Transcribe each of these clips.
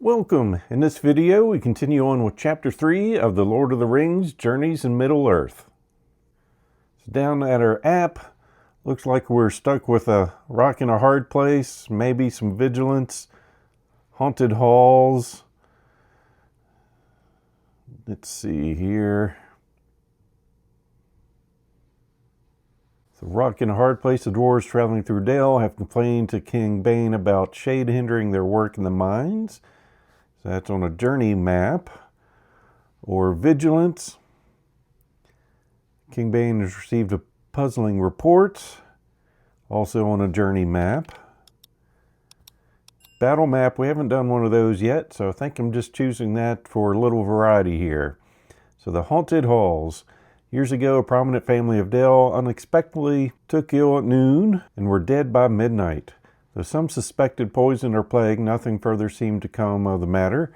Welcome! In this video we continue on with Chapter 3 of the Lord of the Rings Journeys in Middle-earth. So down at our app, looks like we're stuck with a rock in a hard place, maybe some vigilance, haunted halls. Let's see here. The rock in a hard place, the dwarves traveling through Dale have complained to King Bane about shade hindering their work in the mines. So that's on a journey map. Or vigilance. King Bane has received a puzzling report. Also on a journey map. Battle map, we haven't done one of those yet, so I think I'm just choosing that for a little variety here. So the haunted halls. Years ago, a prominent family of Dale unexpectedly took ill at noon and were dead by midnight. Though some suspected poison or plague, nothing further seemed to come of the matter.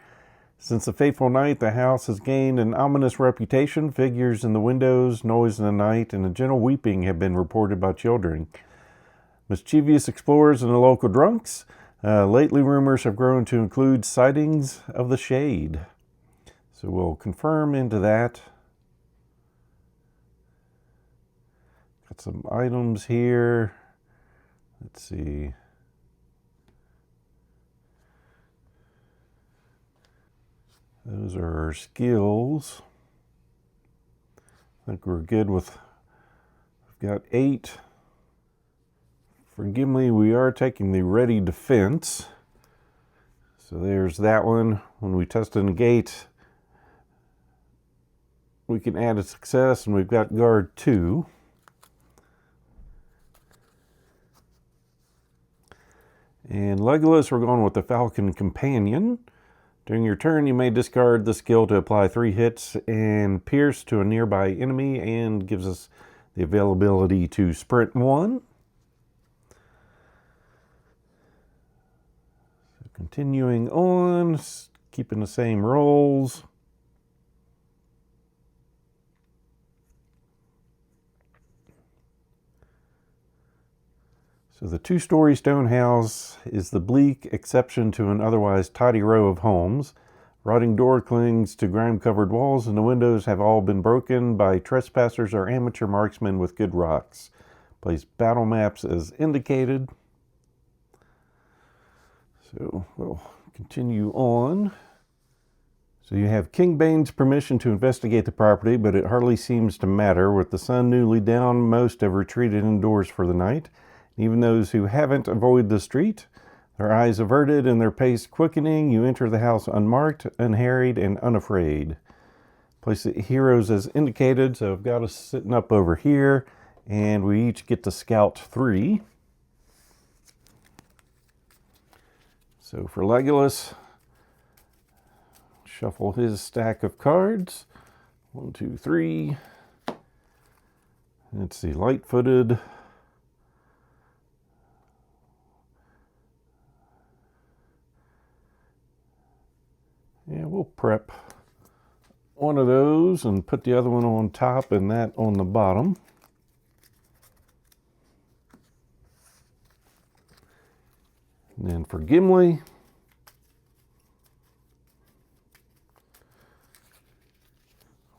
Since the fateful night, the house has gained an ominous reputation. Figures in the windows, noise in the night, and a gentle weeping have been reported by children. Mischievous explorers and the local drunks. Lately, rumors have grown to include sightings of the shade. So we'll confirm into that. Got some items here. Let's see. Those are our skills. I think we're good with, we've got 8. For Gimli, we are taking the ready defense. So there's that one. When we test a negate, we can add a success, and we've got guard 2. And Legolas, we're going with the Falcon Companion. During your turn, you may discard the skill to apply 3 hits and pierce to a nearby enemy, and gives us the availability to sprint 1. So continuing on, keeping the same rolls. So the 2-story stone house is the bleak exception to an otherwise tidy row of homes. Rotting door clings to grime-covered walls, and the windows have all been broken by trespassers or amateur marksmen with good rocks. Place battle maps as indicated. So we'll continue on. So you have King Bane's permission to investigate the property, but it hardly seems to matter. With the sun newly down, most have retreated indoors for the night. Even those who haven't avoid the street, their eyes averted and their pace quickening. You enter the house unmarked, unharried, and unafraid. Place the heroes as indicated, so I've got us sitting up over here, and we each get to scout 3. So for Legolas, shuffle his stack of cards. 1, 2, 3. Let's see, light-footed. Yeah, we'll prep one of those and put the other one on top and that on the bottom. And then for Gimli,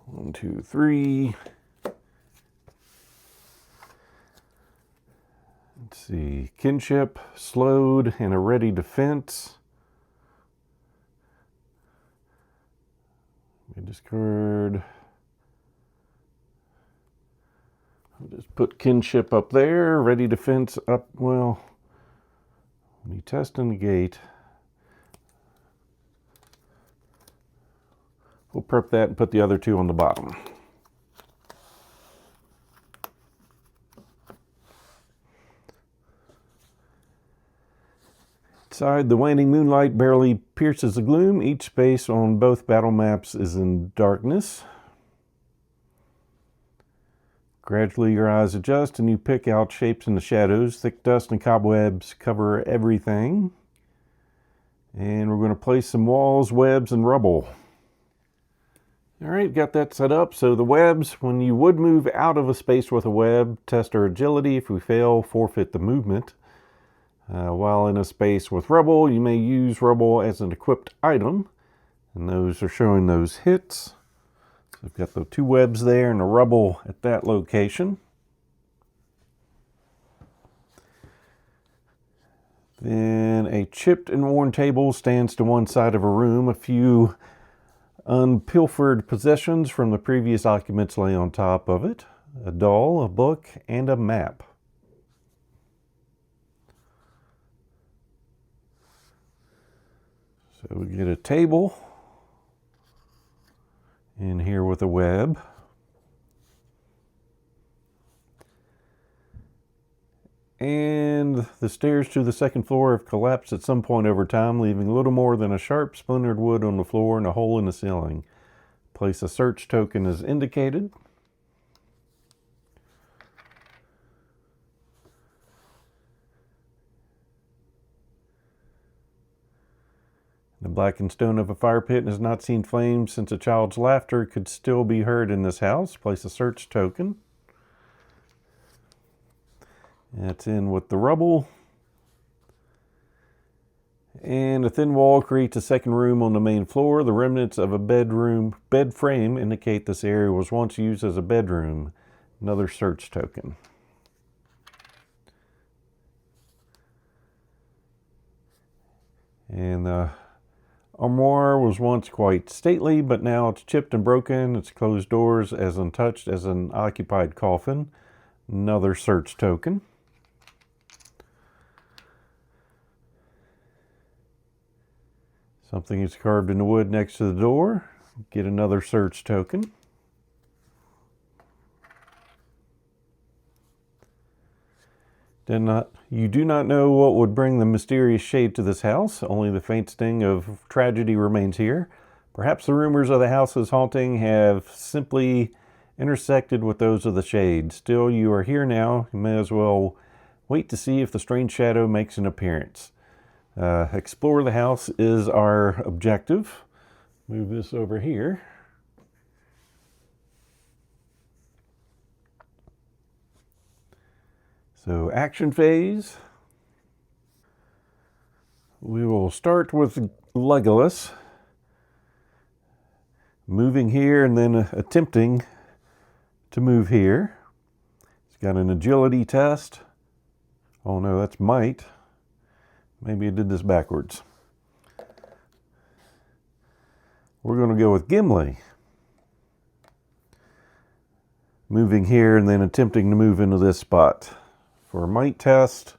one, 2, 3. Let's see, kinship, slowed, and a ready defense. Discard. I'll just put kinship up there, ready defense up. Well, when you test and negate, we'll prep that and put the other 2 on the bottom. Inside, the waning moonlight barely pierces the gloom. Each space on both battle maps is in darkness. Gradually, your eyes adjust and you pick out shapes in the shadows. Thick dust and cobwebs cover everything. And we're going to place some walls, webs, and rubble. All right, got that set up. So the webs, when you would move out of a space with a web, test our agility. If we fail, forfeit the movement. While in a space with rubble, you may use rubble as an equipped item. And those are showing those hits. So we've got the 2 webs there and a rubble at that location. Then a chipped and worn table stands to one side of a room. A few unpilfered possessions from the previous occupants lay on top of it. A doll, a book, and a map. So we get a table in here with a web. And the stairs to the second floor have collapsed at some point over time, leaving little more than a sharp splintered wood on the floor and a hole in the ceiling. Place a search token as indicated. The blackened stone of a fire pit has not seen flames since a child's laughter could still be heard in this house. Place a search token. That's in with the rubble. And a thin wall creates a second room on the main floor. The remnants of a bed frame indicate this area was once used as a bedroom. Another search token. And the armoire was once quite stately, but now it's chipped and broken. Its closed doors as untouched as an occupied coffin. Another search token. Something is carved in the wood next to the door. Get another search token. You do not know what would bring the mysterious shade to this house. Only the faint sting of tragedy remains here. Perhaps the rumors of the house's haunting have simply intersected with those of the shade. Still, you are here now. You may as well wait to see if the strange shadow makes an appearance. Explore the house is our objective. Move this over here. So, action phase. We will start with Legolas. Moving here and then attempting to move here. He's got an agility test. Oh no, that's might. Maybe I did this backwards. We're going to go with Gimli. Moving here and then attempting to move into this spot. For a might test,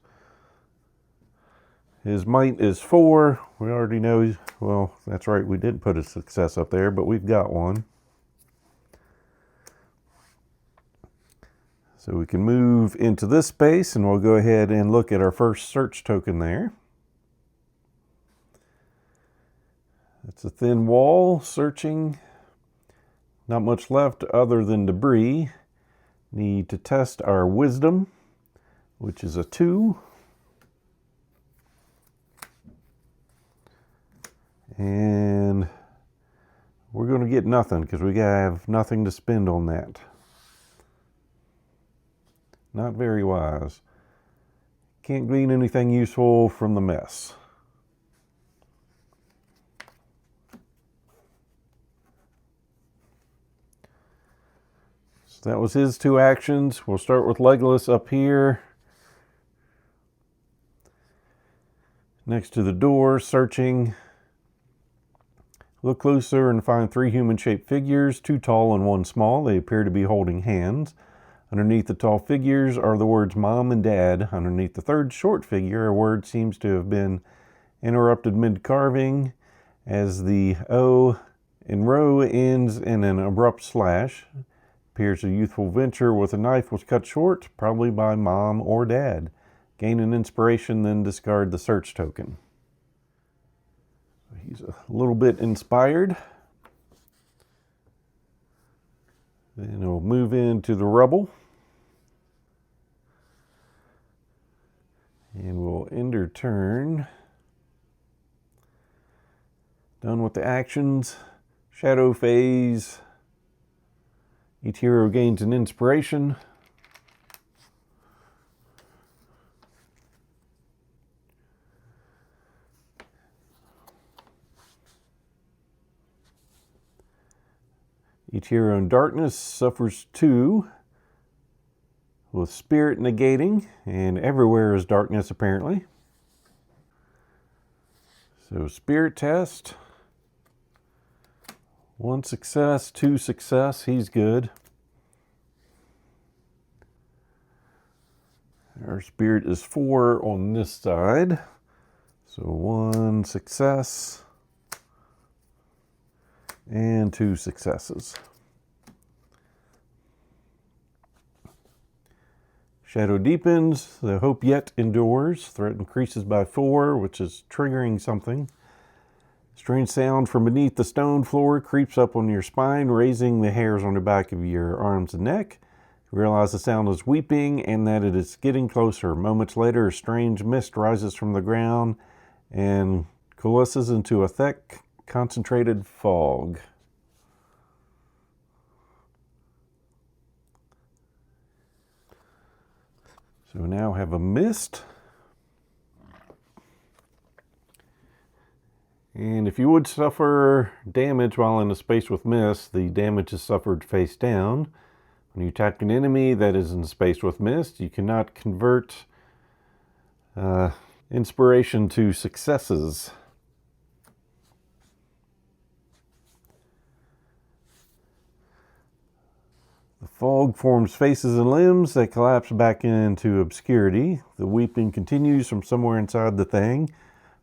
his might is 4. We already know, well, that's right, we didn't put a success up there, but we've got one. So we can move into this space and we'll go ahead and look at our first search token there. It's a thin wall, searching. Not much left other than debris. Need to test our wisdom, which is a 2. And we're going to get nothing because we have nothing to spend on that. Not very wise. Can't glean anything useful from the mess. So that was his 2 actions. We'll start with Legolas up here. Next to the door, searching. Look closer and find 3 human-shaped figures, 2 tall and 1 small. They appear to be holding hands. Underneath the tall figures are the words Mom and Dad. Underneath the third short figure, a word seems to have been interrupted mid-carving as the O in row ends in an abrupt slash. Appears a youthful venture with a knife was cut short, probably by Mom or Dad. Gain an inspiration, then discard the search token. He's a little bit inspired. Then we'll move into the rubble. And we'll end our turn. Done with the actions. Shadow phase. Each hero gains an inspiration. Each hero in darkness suffers 2, with spirit negating, and everywhere is darkness apparently. So spirit test. 1 success, 2 success, he's good. Our spirit is 4 on this side. So 1 success and 2 successes. Shadow deepens, the hope yet endures. Threat increases by 4, which is triggering something. Strange sound from beneath the stone floor creeps up on your spine, raising the hairs on the back of your arms and neck. You realize the sound is weeping and that it is getting closer. Moments later, a strange mist rises from the ground and coalesces into a thick, concentrated fog. So we now have a mist. And if you would suffer damage while in a space with mist, the damage is suffered face down. When you attack an enemy that is in space with mist, you cannot convert inspiration to successes. The fog forms faces and limbs that collapse back into obscurity. The weeping continues from somewhere inside the thing.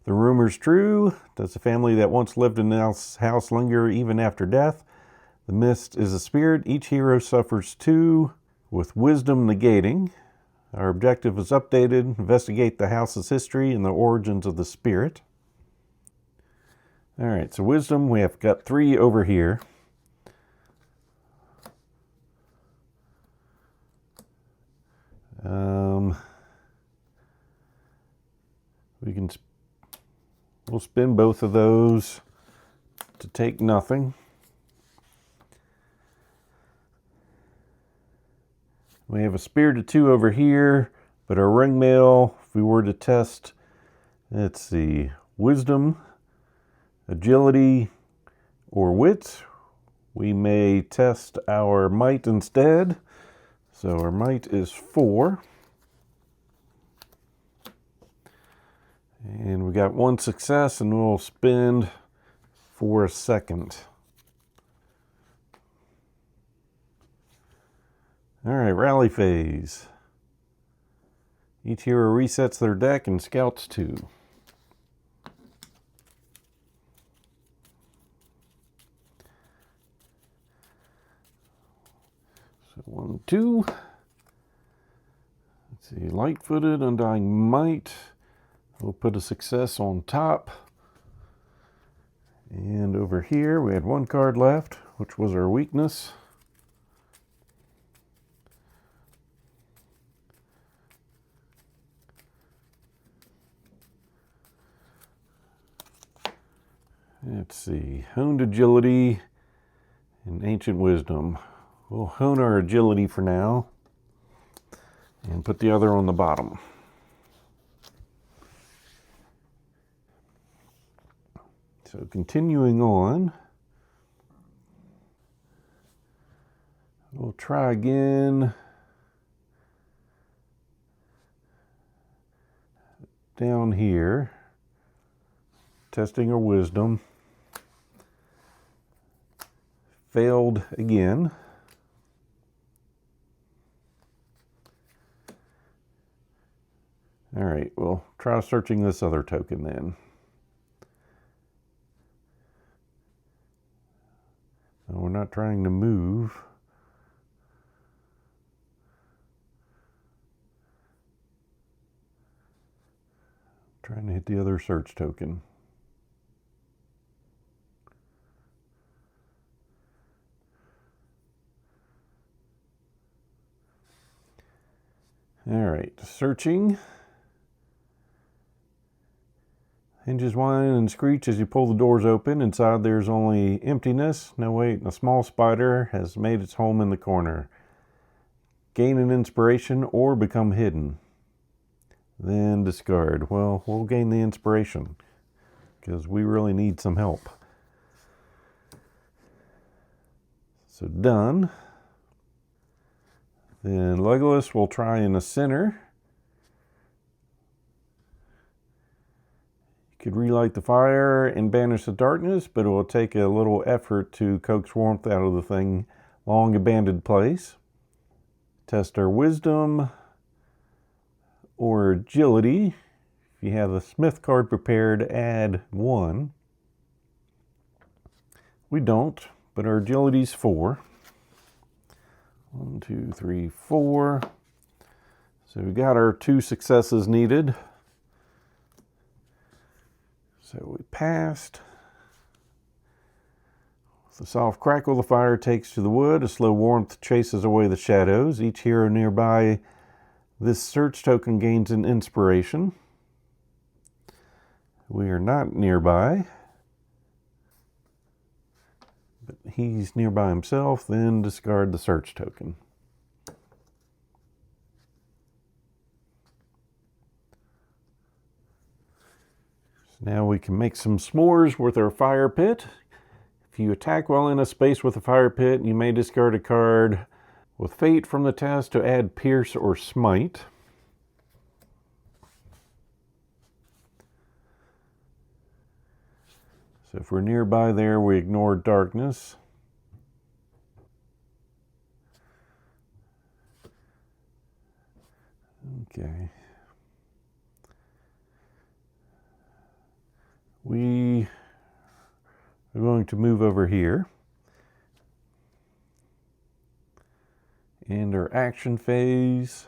The rumor's true. Does the family that once lived in this house linger even after death? The mist is a spirit. Each hero suffers 2, with wisdom negating. Our objective is updated. Investigate the house's history and the origins of the spirit. All right, so wisdom, we have got 3 over here. We'll spin both of those to take nothing. We have a spirit of 2 over here, but our ring mail, if we were to test, let's see, wisdom, agility, or wit, we may test our might instead. So our might is 4. And we got 1 success, and we'll spend for a second. All right, rally phase. Each hero resets their deck and scouts 2. So 1, 2. Let's see, light-footed, undying might. We'll put a success on top. And over here, we had 1 card left, which was our weakness. Let's see, honed agility and ancient wisdom. We'll hone our agility for now and put the other on the bottom. So continuing on, we'll try again down here, testing our wisdom. Failed again. All right, we'll try searching this other token then. We're not trying to move. Trying to hit the other search token. All right, searching. Hinges whine and screech as you pull the doors open. Inside there's only emptiness. No, wait, a small spider has made its home in the corner. Gain an inspiration or become hidden. Then discard. Well, we'll gain the inspiration because we really need some help. So done. Then Legolas will try in the center. You could relight the fire and banish the darkness, but it will take a little effort to coax warmth out of the thing long abandoned place. Test our wisdom or agility. If you have the Smith card prepared, add 1. We don't, but our agility's 4. 1, 2, 3, 4. So we got our 2 successes needed. So we passed. With the soft crackle the fire takes to the wood, a slow warmth chases away the shadows. Each hero nearby this search token gains an inspiration. We are not nearby, but he's nearby himself, then discard the search token. Now we can make some s'mores with our fire pit. If you attack while in a space with a fire pit, you may discard a card with fate from the test to add pierce or smite. So if we're nearby there, we ignore darkness. Okay. We are going to move over here. And our action phase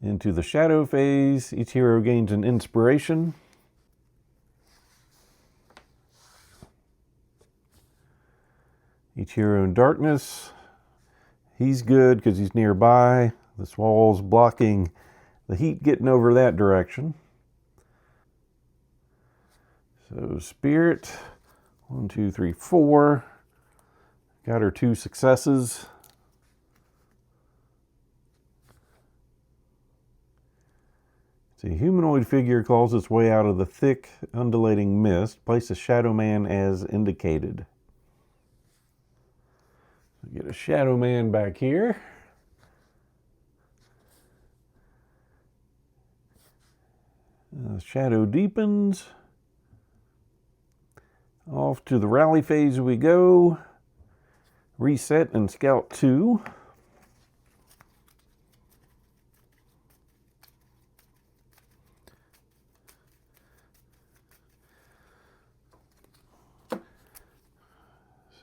into the shadow phase. Each hero gains an inspiration. Each hero in darkness. He's good because he's nearby. This wall's blocking the heat getting over that direction. So spirit, 1, 2, 3, 4. Got our 2 successes. A humanoid figure claws its way out of the thick, undulating mist. Place a shadow man as indicated. Get a shadow man back here. Shadow deepens. Off to the rally phase we go. Reset and scout 2.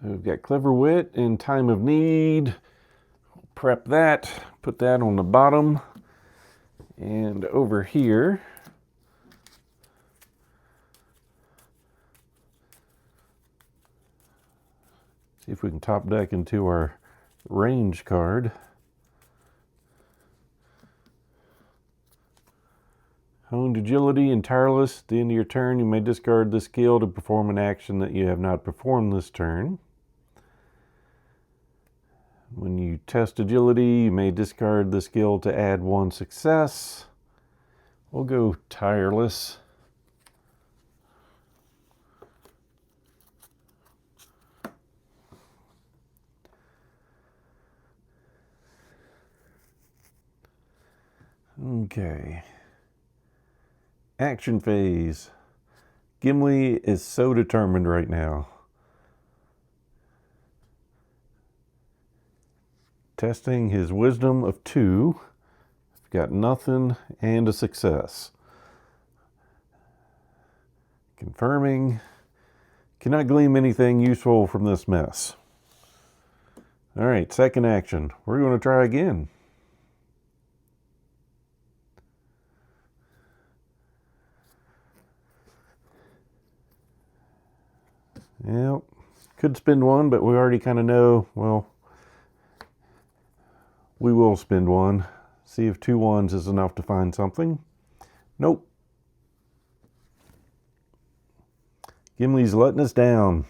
So we've got Clever Wit in time of need. Prep that, put that on the bottom. And over here, see if we can top deck into our range card. Honed Agility and Tireless. At the end of your turn, you may discard this skill to perform an action that you have not performed this turn. When you test Agility, you may discard the skill to add 1 success. We'll go Tireless. Okay. Action phase. Gimli is so determined right now. Testing his wisdom of 2. Got nothing and a success. Confirming. Cannot glean anything useful from this mess. All right, second action. We're going to try again. Yep, could spend 1, but we already kind of know, well, we will spend 1. See if 2 1s is enough to find something. Nope. Gimli's letting us down.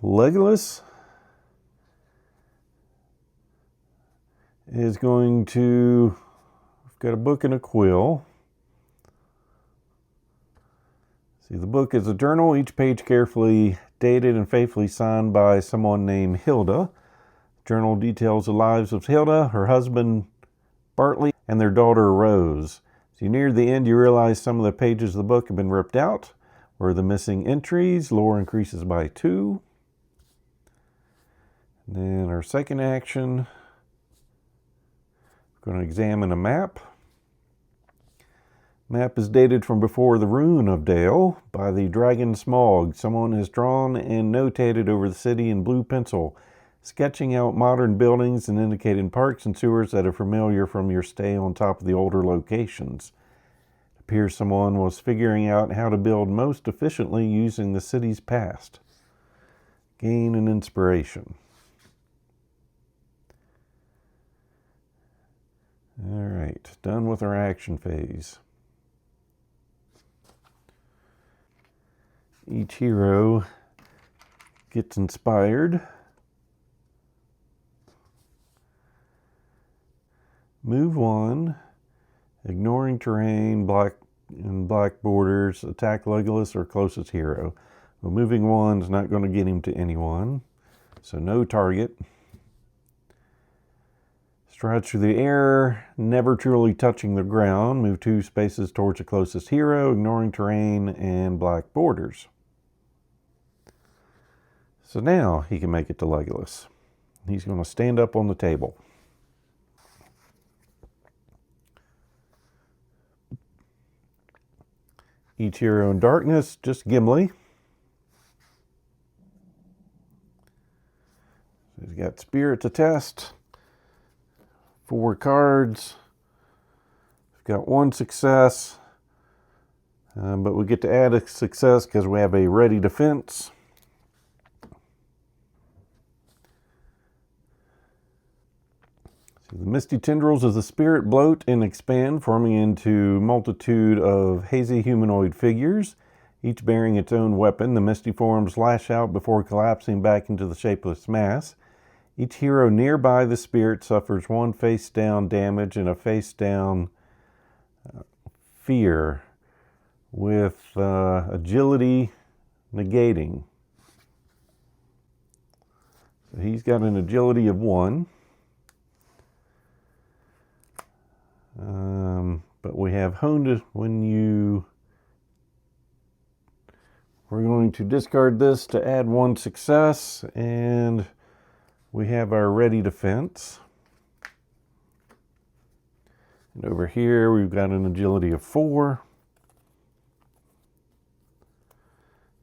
Legolas is going to, we've got a book and a quill. See, the book is a journal, each page carefully dated and faithfully signed by someone named Hilda. Journal details the lives of Hilda, her husband Bartley, and their daughter Rose. As you near the end, you realize some of the pages of the book have been ripped out. Where are the missing entries? Lore increases by 2. And then our second action, we're going to examine a map. Map is dated from before the ruin of Dale by the Dragon Smog. Someone has drawn and notated over the city in blue pencil, sketching out modern buildings and indicating parks and sewers that are familiar from your stay on top of the older locations. It appears someone was figuring out how to build most efficiently using the city's past. Gain an inspiration. All right, done with our action phase. Each hero gets inspired. Move 1, ignoring terrain, black borders, attack Legolas or closest hero. Well, moving 1 is not going to get him to anyone, so no target. Strides through the air, never truly touching the ground. Move 2 spaces towards the closest hero, ignoring terrain and black borders. So now he can make it to Legolas. He's going to stand up on the table. Each hero in darkness, just Gimli. He's got spirit to test. 4 cards. We've got 1 success, but we get to add a success because we have a ready defense. So the misty tendrils of the spirit bloat and expand, forming into a multitude of hazy humanoid figures, each bearing its own weapon. The misty forms lash out before collapsing back into the shapeless mass. Each hero nearby the spirit suffers 1 face-down damage and a face-down fear, with agility negating. So he's got an agility of 1. But we have honed it when you... We're going to discard this to add 1 success, and we have our ready defense. And over here, we've got an agility of 4.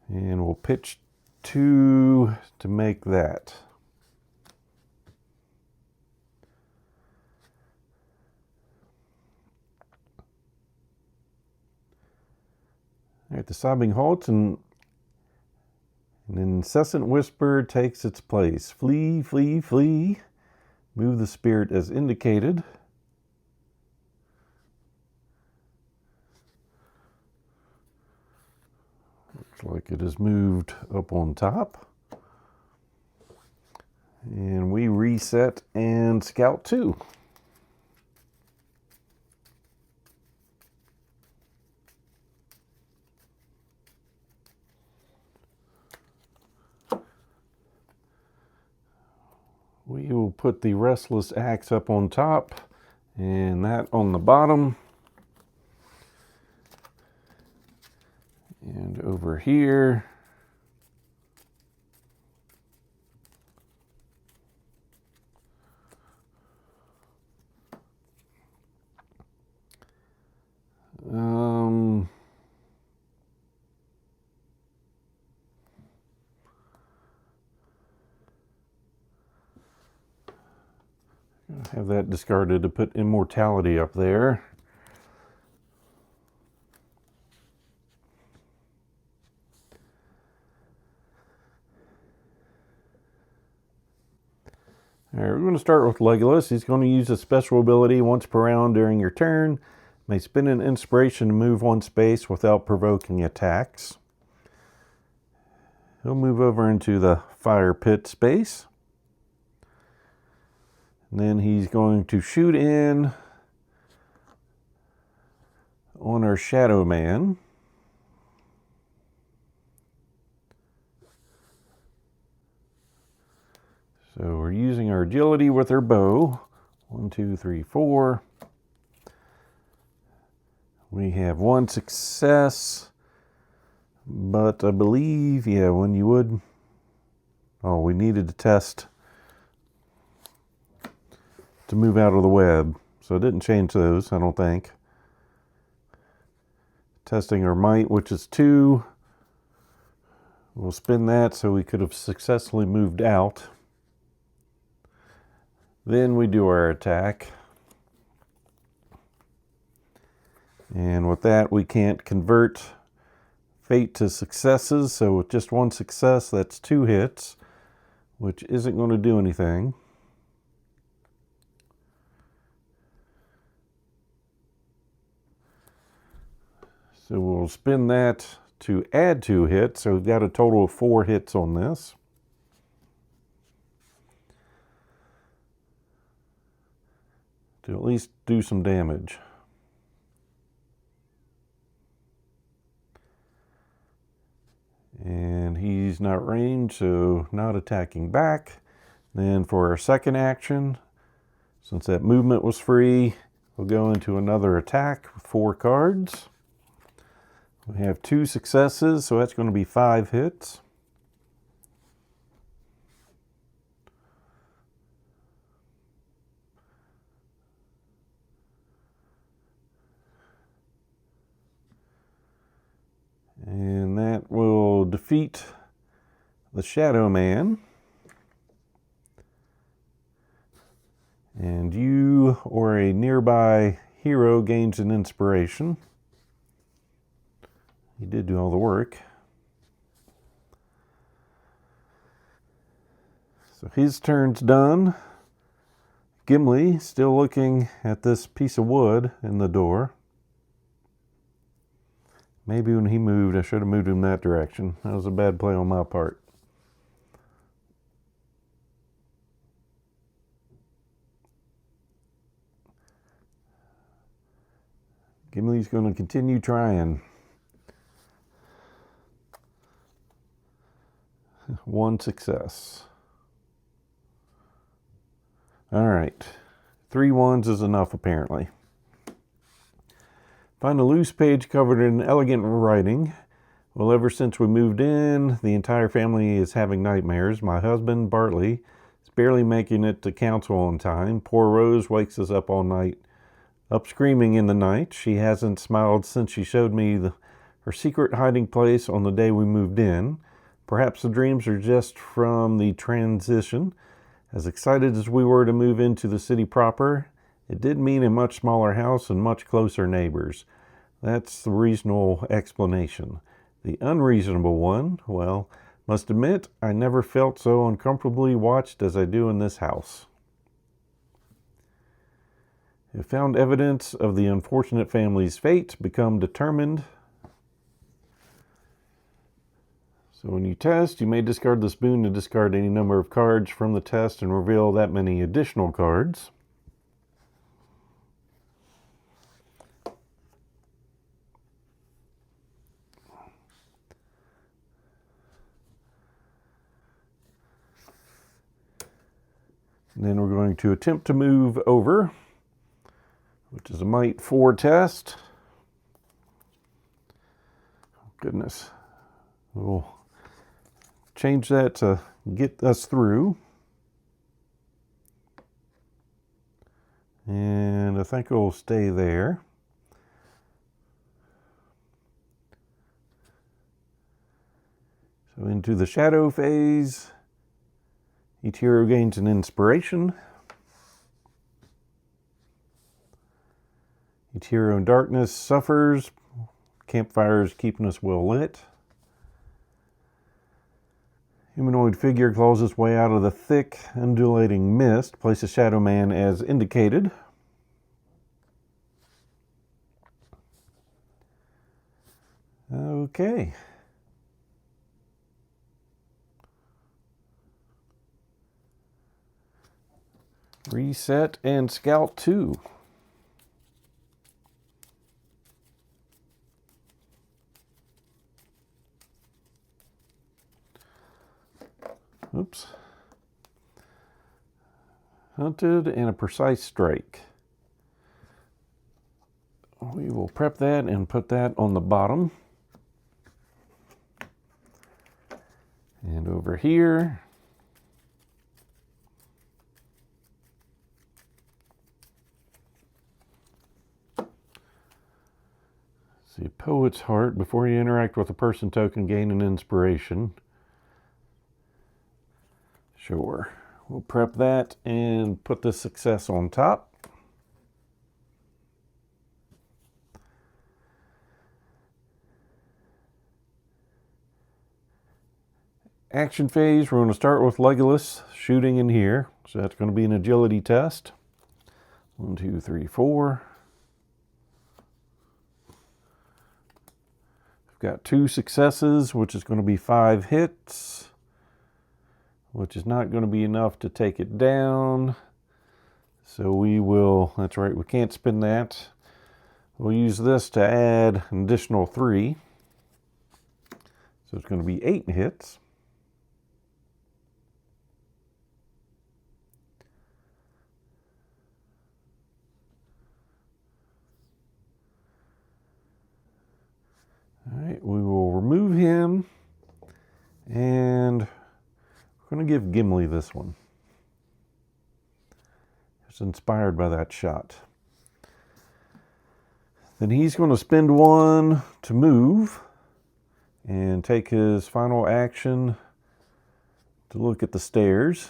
And we'll pitch 2 to make that. All right, the sobbing halts and an incessant whisper takes its place. Flee, flee, flee. Move the spirit as indicated. Looks like it is moved up on top. And we reset and scout 2. We will put the restless axe up on top and that on the bottom. And over here, have that discarded to put immortality up there. All right, we're going to start with Legolas. He's going to use a special ability once per round during your turn. May spend an inspiration to move 1 space without provoking attacks. He'll move over into the fire pit space. And then he's going to shoot in on our Shadow Man. So we're using our agility with our bow. 1, 2, 3, 4. We have 1 success, but I believe, yeah, when you would, oh, we needed to test to move out of the web. So it didn't change those, I don't think. Testing our might, which is 2. We'll spin that so we could have successfully moved out. Then we do our attack. And with that, we can't convert fate to successes. So with just 1 success, that's 2 hits, which isn't going to do anything. So we'll spin that to add 2 hits. So we've got a total of 4 hits on this. To at least do some damage. And he's not ranged, so not attacking back. Then for our second action, since that movement was free, we'll go into another attack with 4 cards. We have 2 successes, so that's going to be 5 hits. And that will defeat the Shadow Man. And you or a nearby hero gains an inspiration. He did do all the work. So his turn's done. Gimli still looking at this piece of wood in the door. Maybe when he moved, I should have moved him that direction. That was a bad play on my part. Gimli's going to continue trying. 1 success. All right. 3 ones is enough, apparently. Find a loose page covered in elegant writing. Well, ever since we moved in, the entire family is having nightmares. My husband, Bartley, is barely making it to council on time. Poor Rose wakes us up all night, up screaming in the night. She hasn't smiled since she showed me her secret hiding place on the day we moved in. Perhaps the dreams are just from the transition. As excited as we were to move into the city proper, it did mean a much smaller house and much closer neighbors. That's the reasonable explanation. The unreasonable one, well, must admit, I never felt so uncomfortably watched as I do in this house. If found evidence of the unfortunate family's fate, become determined. So when you test, you may discard the spoon to discard any number of cards from the test and reveal that many additional cards. And then we're going to attempt to move over, which is a Might 4 test. Oh, goodness. We'll change that to get us through. And I think it'll stay there. So into the shadow phase. Each hero gains an inspiration. Each hero in darkness suffers. Campfires keeping us well lit. Humanoid figure claws its way out of the thick, undulating mist. Place a Shadow Man as indicated. Okay. Reset and Scout 2. Oops. Hunted and a precise strike. We will prep that and put that on the bottom. And over here, see, Poet's Heart. Before you interact with a person token, gain an inspiration. Sure. We'll prep that and put the success on top. Action phase, we're going to start with Legolas shooting in here. So that's going to be an agility test. 1, 2, 3, 4. We've got 2 successes, which is going to be 5 hits, which is not going to be enough to take it down. So we will, that's right, we can't spin that. We'll use this to add an additional 3. So it's going to be 8 hits. All right, we will remove him, and we're going to give Gimli this one. It's inspired by that shot. Then he's going to spend 1 to move and take his final action to look at the stairs.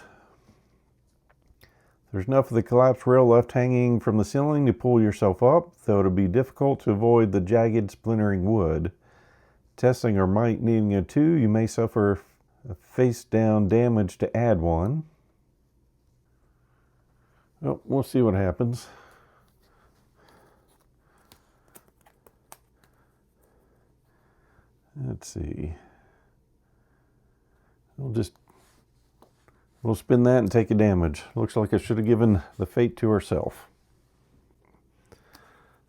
There's enough of the collapsed rail left hanging from the ceiling to pull yourself up, though it'll be difficult to avoid the jagged, splintering wood. Testing or might needing a 2, you may suffer a face-down damage to add 1. Well, we'll see what happens. Let's see. We'll spin that and take a damage. Looks like I should have given the fate to herself.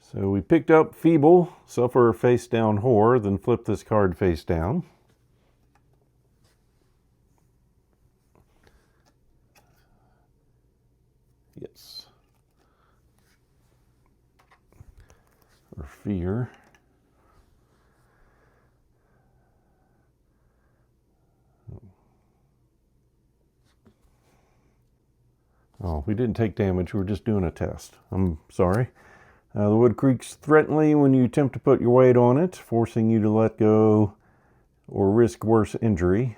So we picked up Feeble, suffer face down horror, then flip this card face down. Yes. Or fear. Oh, we didn't take damage. We were just doing a test. I'm sorry. The wood creaks threateningly when you attempt to put your weight on it, forcing you to let go or risk worse injury.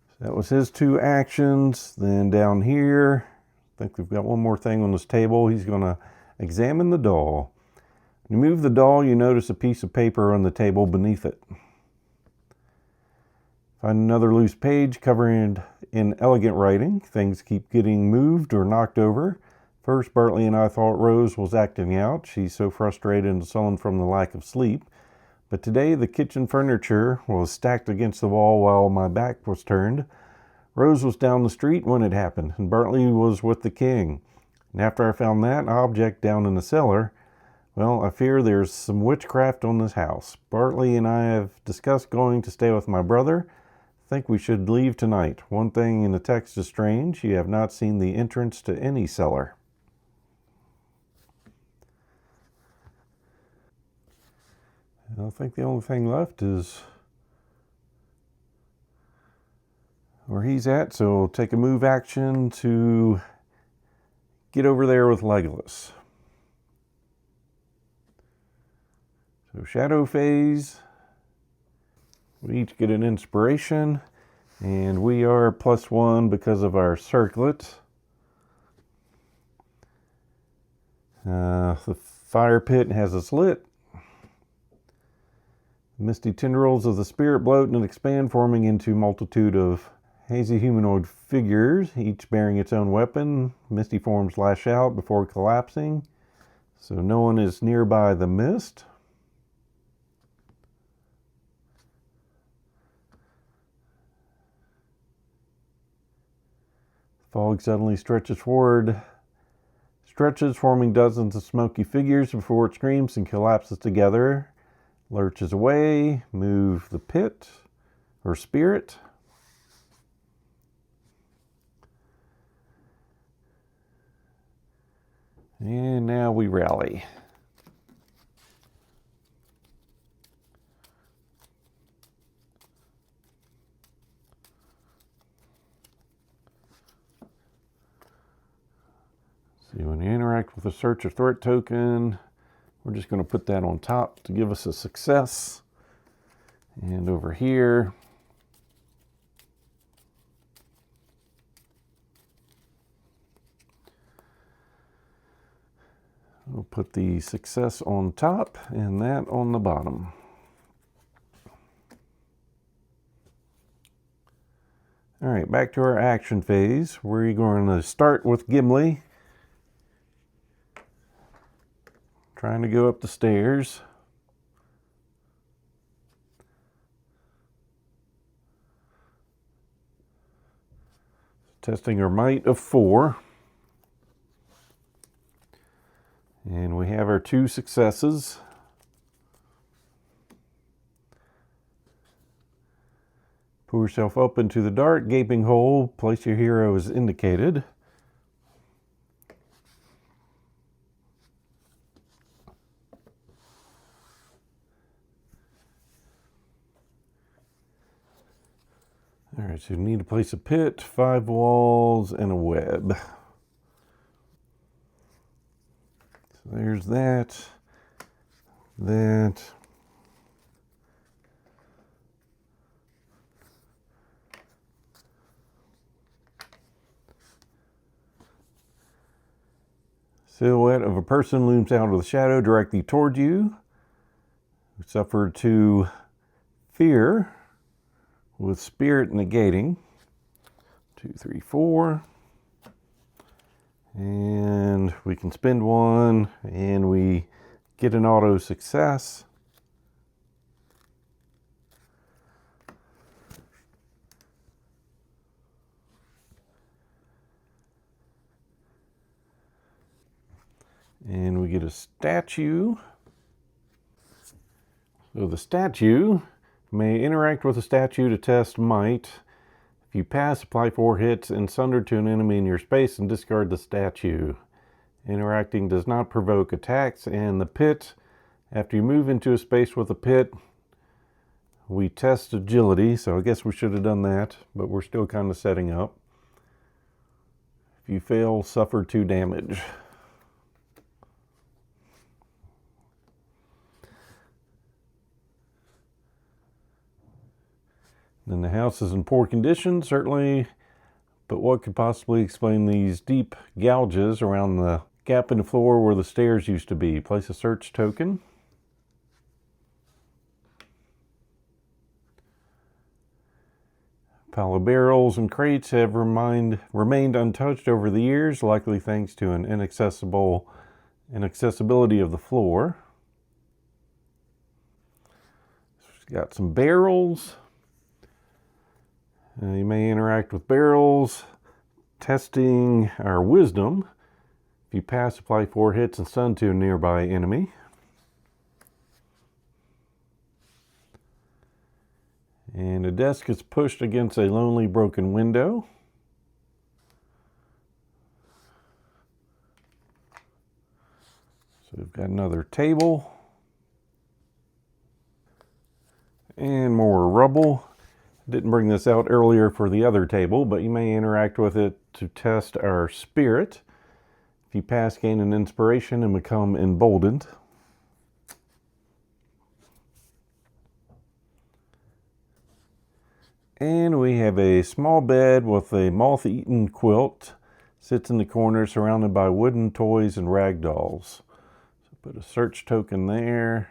So that was his 2 actions. Then down here, I think we've got one more thing on this table. He's going to examine the doll. When you move the doll, you notice a piece of paper on the table beneath it. Find another loose page covering in elegant writing. Things keep getting moved or knocked over. First, Bartley and I thought Rose was acting out. She's so frustrated and sullen from the lack of sleep. But today, the kitchen furniture was stacked against the wall while my back was turned. Rose was down the street when it happened, and Bartley was with the king. And after I found that object down in the cellar, well, I fear there's some witchcraft on this house. Bartley and I have discussed going to stay with my brother. I think we should leave tonight. One thing in the text is strange. You have not seen the entrance to any cellar. I think the only thing left is where he's at, so we'll take a move action to get over there with Legolas. So shadow phase, we each get an inspiration, and we are +1 because of our circlet. The fire pit has us lit. Misty tendrils of the spirit bloat and expand, forming into a multitude of hazy humanoid figures, each bearing its own weapon. Misty forms lash out before collapsing, so no one is nearby the mist. Fog suddenly stretches forward, forming dozens of smoky figures before it screams and collapses together. Lurches away, move the pit or spirit. And now we rally. See, when you interact with a search or threat token, we're just going to put that on top to give us a success. And over here, we'll put the success on top and that on the bottom. All right, back to our action phase. We're going to start with Gimli, trying to go up the stairs. Testing our might of 4. And we have our 2 successes. Pull yourself up into the dark, gaping hole. Place your hero as indicated. All right, so you need to place a pit, 5 walls, and a web. So there's that. Silhouette of a person looms out of the shadow directly toward you. We suffer 2 fear with spirit negating. 2, 3, 4. And we can spend 1 and we get an auto success. And we get a statue. So the statue may interact with a statue to test might. If you pass, apply 4 hits and sunder to an enemy in your space and discard the statue. Interacting does not provoke attacks. And the pit, after you move into a space with a pit, we test agility. So I guess we should have done that, but we're still kind of setting up. If you fail, suffer 2 damage. Then the house is in poor condition, certainly, but what could possibly explain these deep gouges around the gap in the floor where the stairs used to be? Place a search token. Pile of barrels and crates have remained untouched over the years, likely thanks to an inaccessibility of the floor. We've got some barrels. You may interact with barrels, testing our wisdom. If you pass, apply 4 hits and stun to a nearby enemy. And a desk is pushed against a lonely broken window. So we've got another table. And more rubble. Didn't bring this out earlier for the other table, but you may interact with it to test our spirit. If you pass, gain an inspiration and become emboldened. And we have a small bed with a moth-eaten quilt. Sits in the corner surrounded by wooden toys and rag dolls. So put a search token there.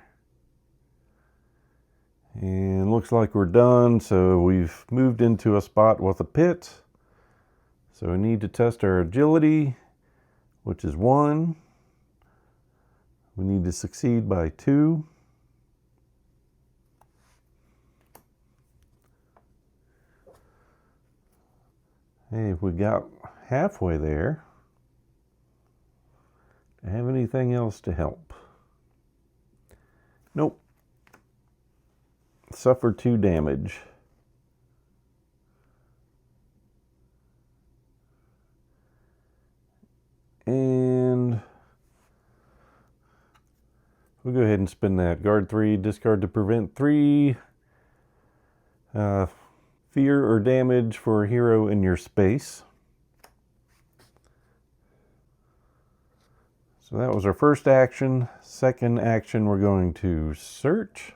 And looks like we're done. So we've moved into a spot with a pit. So we need to test our agility, which is 1. We need to succeed by 2. Hey, we got halfway there. Do I have anything else to help? Nope. Suffer 2 damage. And We'll go ahead and spin that. Guard 3, discard to prevent 3 fear or damage for a hero in your space. So that was our first action. Second action, we're going to search.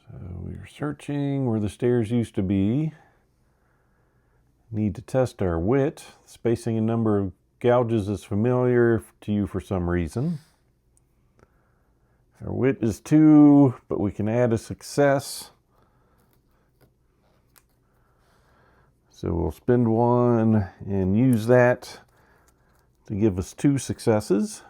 So we're searching where the stairs used to be. Need to test our wit. Spacing and number of gouges is familiar to you for some reason. Our wit is 2, but we can add a success. So we'll spend 1 and use that to give us 2 successes.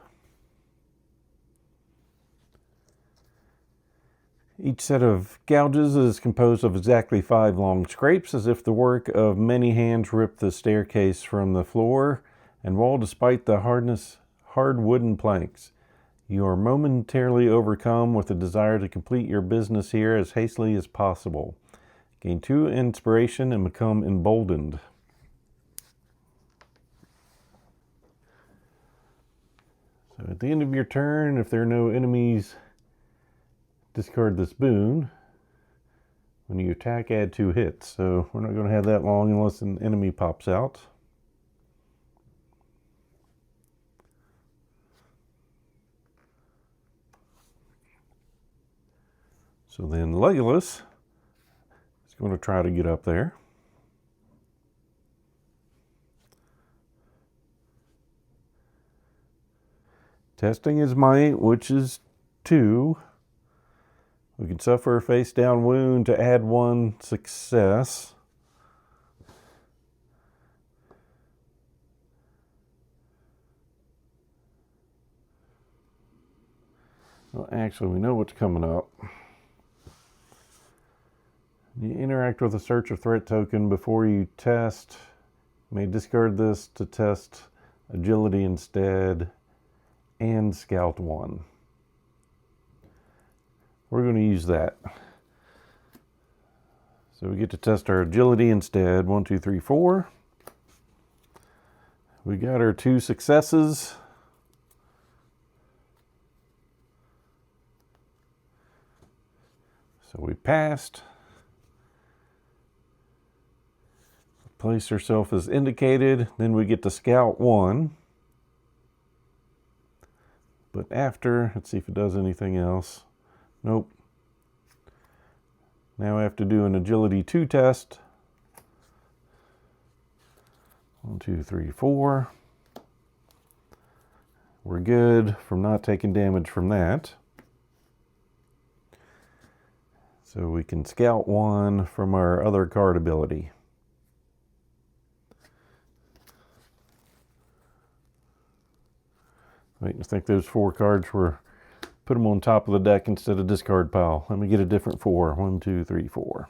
Each set of gouges is composed of exactly 5 long scrapes, as if the work of many hands ripped the staircase from the floor and wall despite the hard wooden planks. You are momentarily overcome with the desire to complete your business here as hastily as possible. Gain 2 inspiration and become emboldened. So at the end of your turn, if there are no enemies, discard this boon. When you attack, add 2 hits. So we're not going to have that long unless an enemy pops out. So then Legolas is going to try to get up there. Testing his might, which is 2. We can suffer a face-down wound to add 1 success. Well, actually, we know what's coming up. You interact with a search or threat token before you test. You may discard this to test agility instead and scout 1. We're going to use that. So we get to test our agility instead. 1, 2, 3, 4. We got our 2 successes. So we passed. Place herself as indicated. Then we get to scout 1. But after, let's see if it does anything else. Nope. Now I have to do an agility 2 test. 1, 2, 3, 4. We're good from not taking damage from that. So we can scout 1 from our other card ability. Wait, I think those 4 cards were, put them on top of the deck instead of discard pile. Let me get a different 4. 1, 2, 3, 4.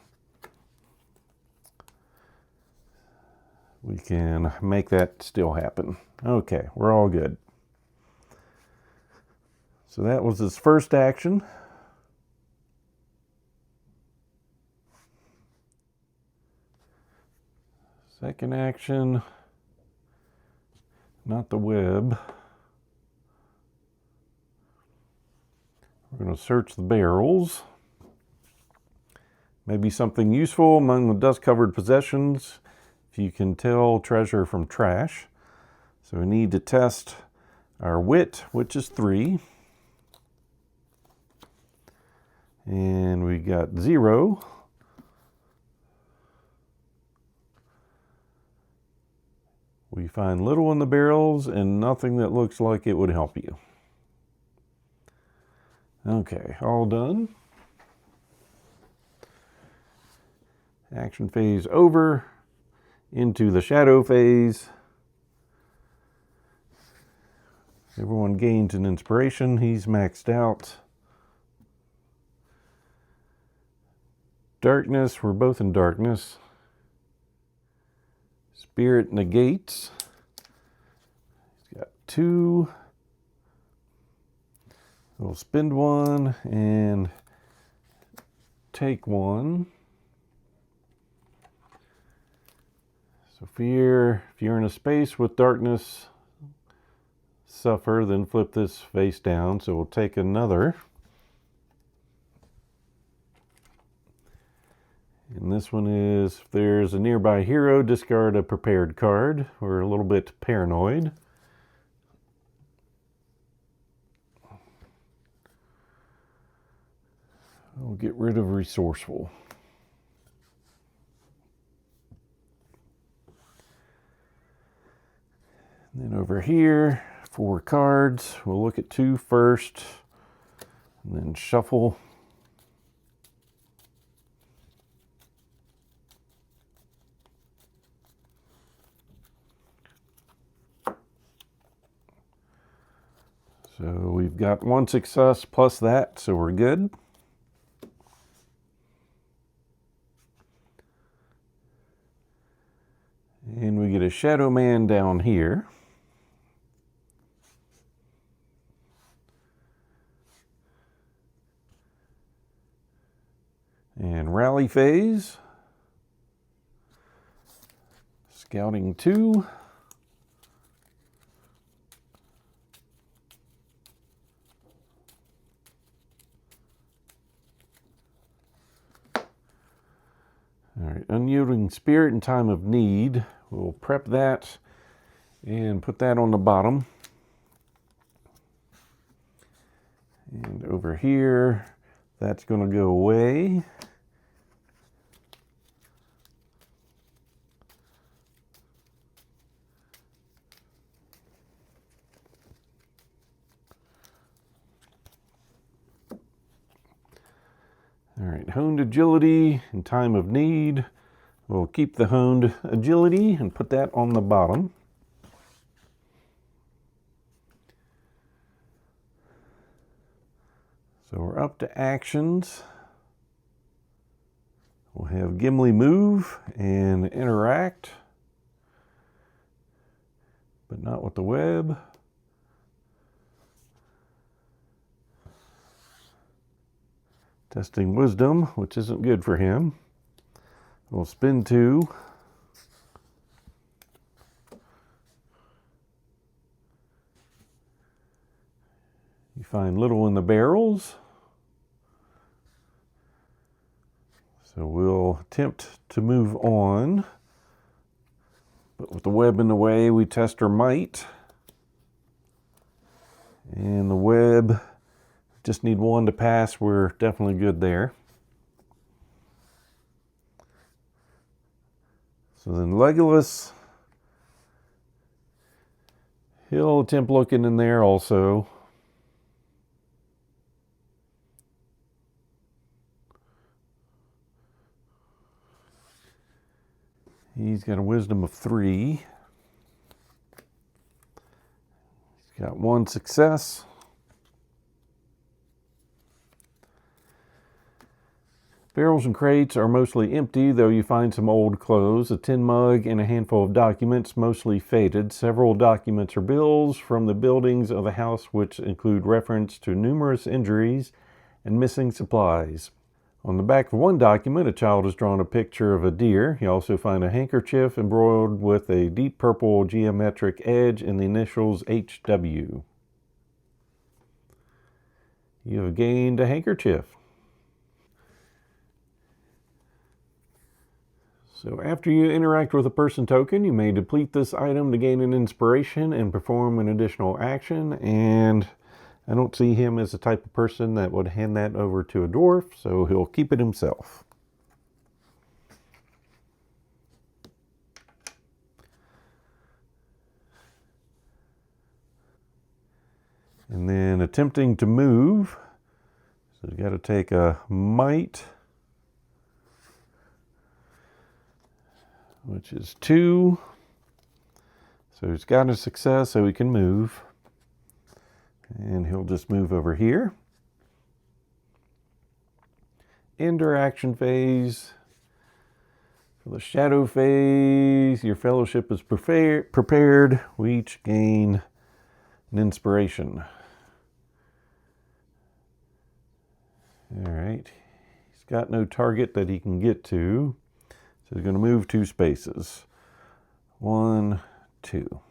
We can make that still happen. Okay, we're all good. So that was his first action. Second action, not the web. We're going to search the barrels. Maybe something useful among the dust-covered possessions. If you can tell treasure from trash. So we need to test our wit, which is 3. And we got 0. We find little in the barrels and nothing that looks like it would help you. Okay, all done. Action phase over. Into the shadow phase. Everyone gains an inspiration. He's maxed out. Darkness, we're both in darkness. Spirit negates. He's got 2. We'll spend 1 and take 1. So if you're in a space with darkness, suffer, then flip this face down. So we'll take another. And this one is, if there's a nearby hero, discard a prepared card. We're a little bit paranoid. We'll get rid of resourceful. And then over here, 4 cards. We'll look at 2 first, and then shuffle. So we've got 1 success plus that, so we're good. And we get a Shadow Man down here. And Rally Phase. Scouting 2. All right, Unyielding Spirit in Time of Need. We'll prep that and put that on the bottom. And over here, that's going to go away. All right, Honed Agility in Time of Need. We'll keep the Honed Agility and put that on the bottom. So we're up to actions. We'll have Gimli move and interact, but not with the web. Testing Wisdom, which isn't good for him. We'll spin 2. You find little in the barrels. So we'll attempt to move on. But with the web in the way, we test our might. And the web, just need 1 to pass. We're definitely good there. So then Legolas, he'll attempt looking in there also. He's got a wisdom of 3. He's got 1 success. Barrels and crates are mostly empty, though you find some old clothes, a tin mug, and a handful of documents, mostly faded. Several documents are bills from the buildings of the house, which include reference to numerous injuries and missing supplies. On the back of one document, a child has drawn a picture of a deer. You also find a handkerchief embroidered with a deep purple geometric edge and the initials HW. You have gained a handkerchief. So after you interact with a person token, you may deplete this item to gain an inspiration and perform an additional action. And I don't see him as the type of person that would hand that over to a dwarf, so he'll keep it himself. And then attempting to move, so you got to take a might, which is 2. So he's got a success, so he can move. And he'll just move over here. Interaction phase. For the shadow phase, your fellowship is prepared. We each gain an inspiration. All right. He's got no target that he can get to. So he's going to move 2 spaces. 1, 2.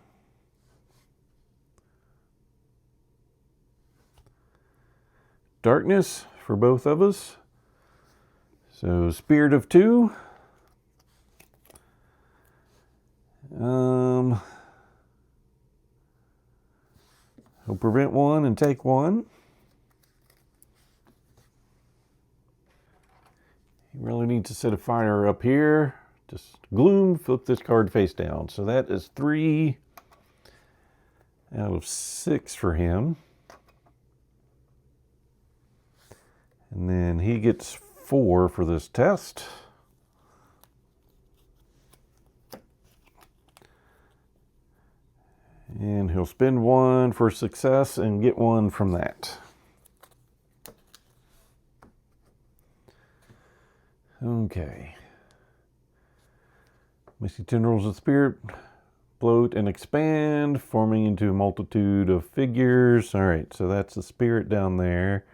Darkness for both of us. So Spirit of 2. He'll prevent 1 and take 1. You really need to set a fire up here. Just gloom, flip this card face down. So that is 3 out of 6 for him. And then he gets 4 for this test. And he'll spend 1 for success and get 1 from that. Okay. Misty tendrils of spirit bloat and expand, forming into a multitude of figures. All right, so that's the spirit down there.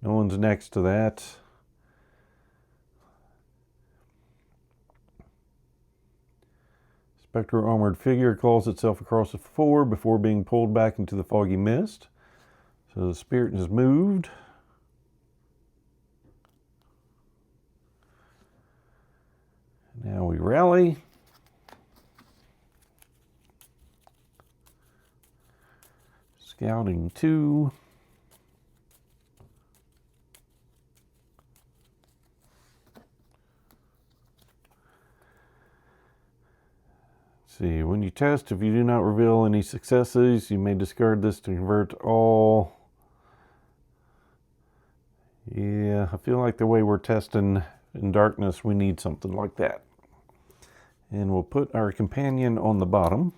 No one's next to that. Spectral armored figure calls itself across the floor before being pulled back into the foggy mist. So the spirit has moved. Now we rally. Scouting 2. See, when you test, if you do not reveal any successes, you may discard this to convert all. Yeah, I feel like the way we're testing in darkness, we need something like that. And we'll put our companion on the bottom.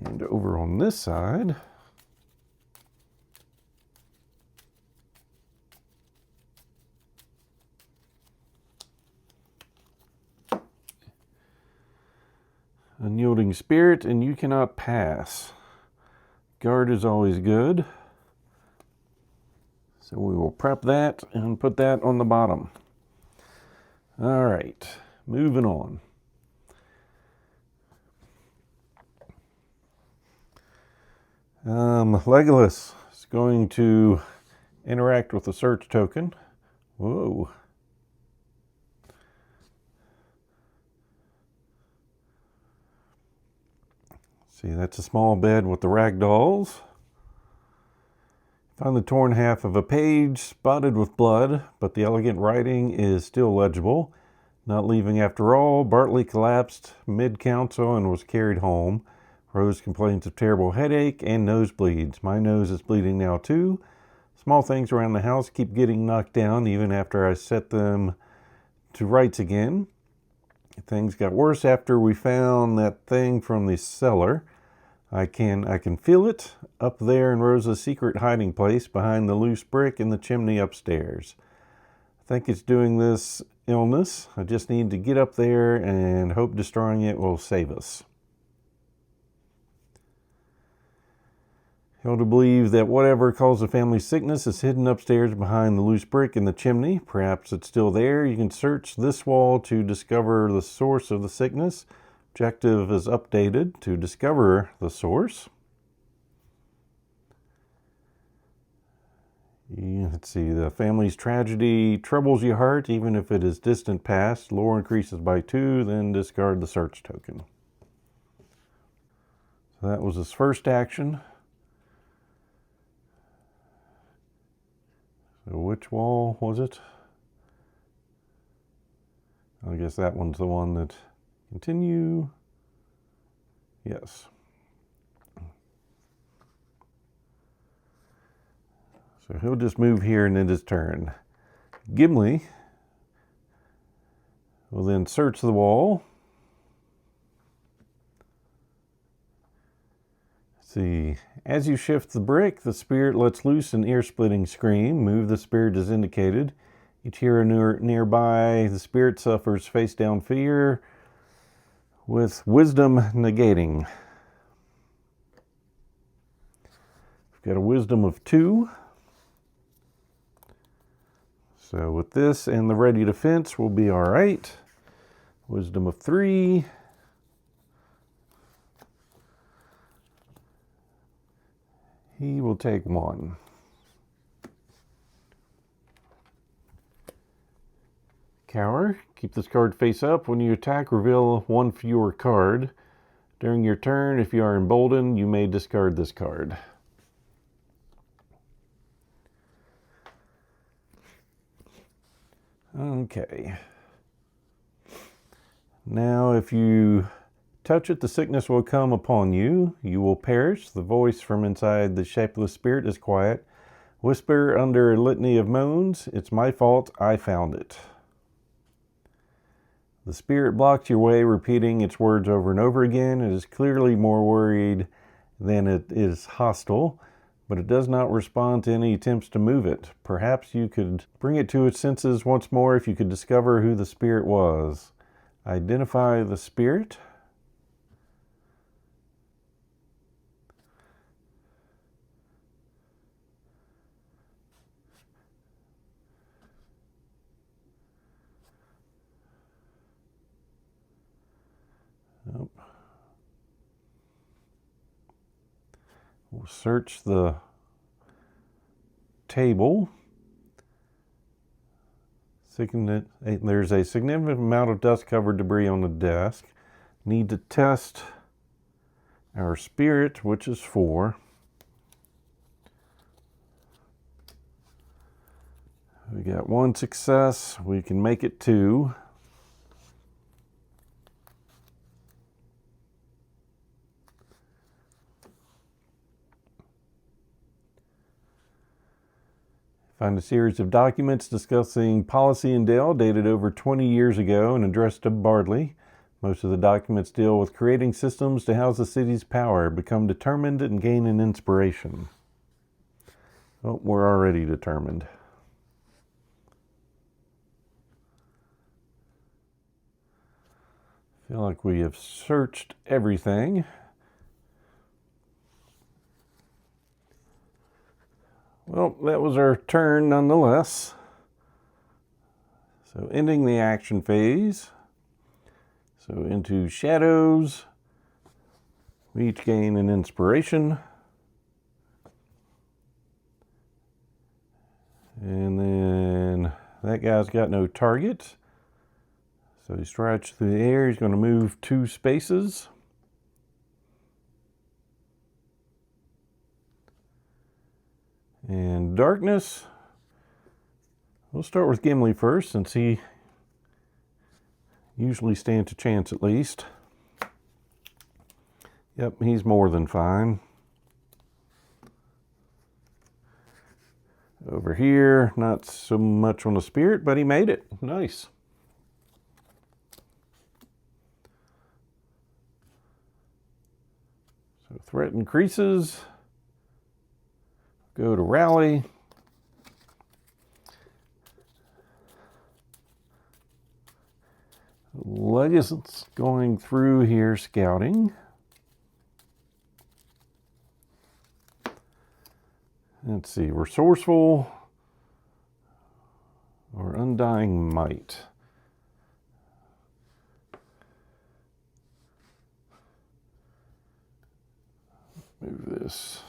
And over on this side, unyielding spirit, and you cannot pass. Guard is always good. So we will prep that and put that on the bottom. All right, moving on. Legolas is going to interact with the search token. Whoa. See, that's a small bed with the rag dolls. Found the torn half of a page, spotted with blood, but the elegant writing is still legible. Not leaving after all, Bartley collapsed mid-council and was carried home. Rose complains of terrible headache and nosebleeds. My nose is bleeding now too. Small things around the house keep getting knocked down even after I set them to rights again. Things got worse after we found that thing from the cellar. I can feel it up there in Rosa's secret hiding place behind the loose brick in the chimney upstairs. I think it's doing this illness. I just need to get up there and hope destroying it will save us. Hilda believes that whatever caused the family sickness is hidden upstairs behind the loose brick in the chimney. Perhaps it's still there. You can search this wall to discover the source of the sickness. Objective is updated to discover the source. Yeah, let's see, the family's tragedy troubles your heart even if it is distant past. Lore increases by 2, then discard the search token. So that was his first action. So which wall was it? I guess that one's the one that continue. Yes. So he'll just move here and end his turn. Gimli will then search the wall. See, as you shift the brick, the spirit lets loose an ear-splitting scream. Move the spirit as indicated. Each hero nearby, the spirit suffers face-down fear with wisdom negating. We've got a wisdom of 2. So with this and the ready defense, we'll be all right. Wisdom of 3. He will take 1. Cower. Keep this card face up. When you attack, reveal 1 fewer card. During your turn, if you are emboldened, you may discard this card. Okay. Now, if you touch it, the sickness will come upon you. You will perish. The voice from inside the shapeless spirit is quiet. Whisper under a litany of moans, "It's my fault, I found it." The spirit blocks your way, repeating its words over and over again. It is clearly more worried than it is hostile, but it does not respond to any attempts to move it. Perhaps you could bring it to its senses once more if you could discover who the spirit was. Identify the spirit. Nope. We'll search the table. There's a significant amount of dust-covered debris on the desk. Need to test our spirit, which is 4. We got 1 success. We can make it 2. Find a series of documents discussing policy in Dale dated over 20 years ago and addressed to Bardley. Most of the documents deal with creating systems to house the city's power, become determined, and gain an inspiration. Well, we're already determined. I feel like we have searched everything. Well, that was our turn nonetheless. So ending the action phase. So into shadows. We each gain an inspiration. And then that guy's got no target. So he strides through the air. He's going to move 2 spaces. And darkness, we'll start with Gimli first, since he usually stands a chance at least. Yep, he's more than fine. Over here, not so much on the spirit, but he made it. Nice. So threat increases. Go to rally. Legacy's going through here scouting. Let's see, resourceful or undying might. Move this.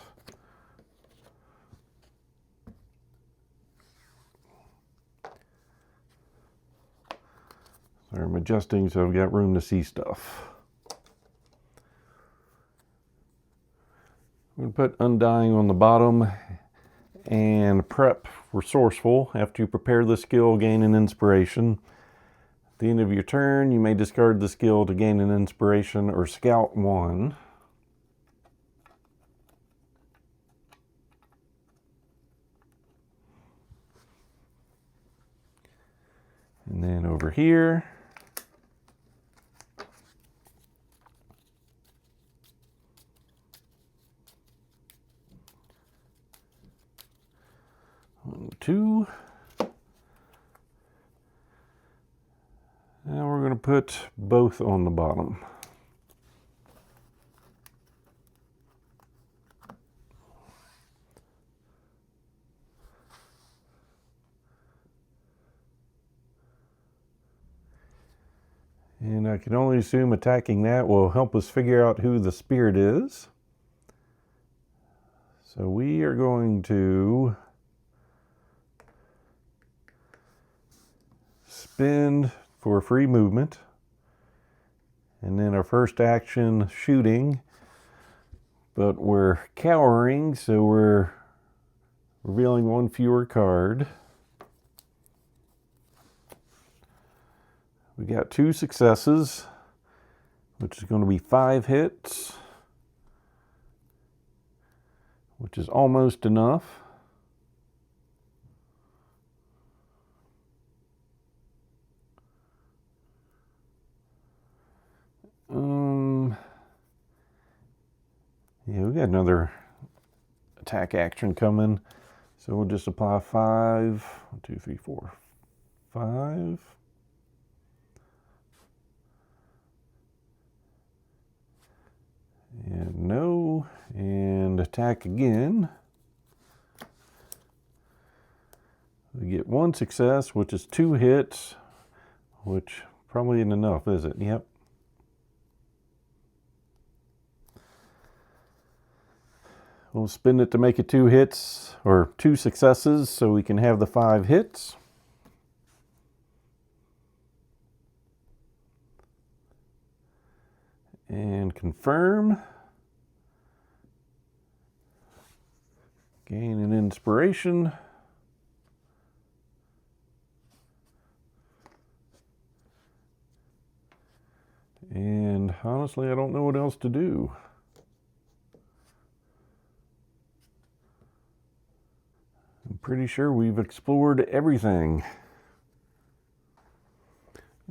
Sorry, I'm adjusting so I've got room to see stuff. I'm going to put undying on the bottom and prep resourceful. After you prepare the skill, gain an inspiration. At the end of your turn, you may discard the skill to gain an inspiration or scout 1. And then over here, one, 2. Now we're going to put both on the bottom. And I can only assume attacking that will help us figure out who the spirit is. So we are going to spend for free movement. And then our first action, shooting. But we're cowering, so we're revealing one fewer card. We got 2 successes, which is going to be 5 hits, which is almost enough. Yeah, we got another attack action coming, so we'll just apply 5. 1, 2, 3, 4, 5. And no, and attack again. We get 1 success, which is 2 hits, which probably isn't enough, is it? Yep. We'll spend it to make it 2 hits, or 2 successes, so we can have the 5 hits. And confirm. Gain an inspiration. And honestly, I don't know what else to do. I'm pretty sure we've explored everything.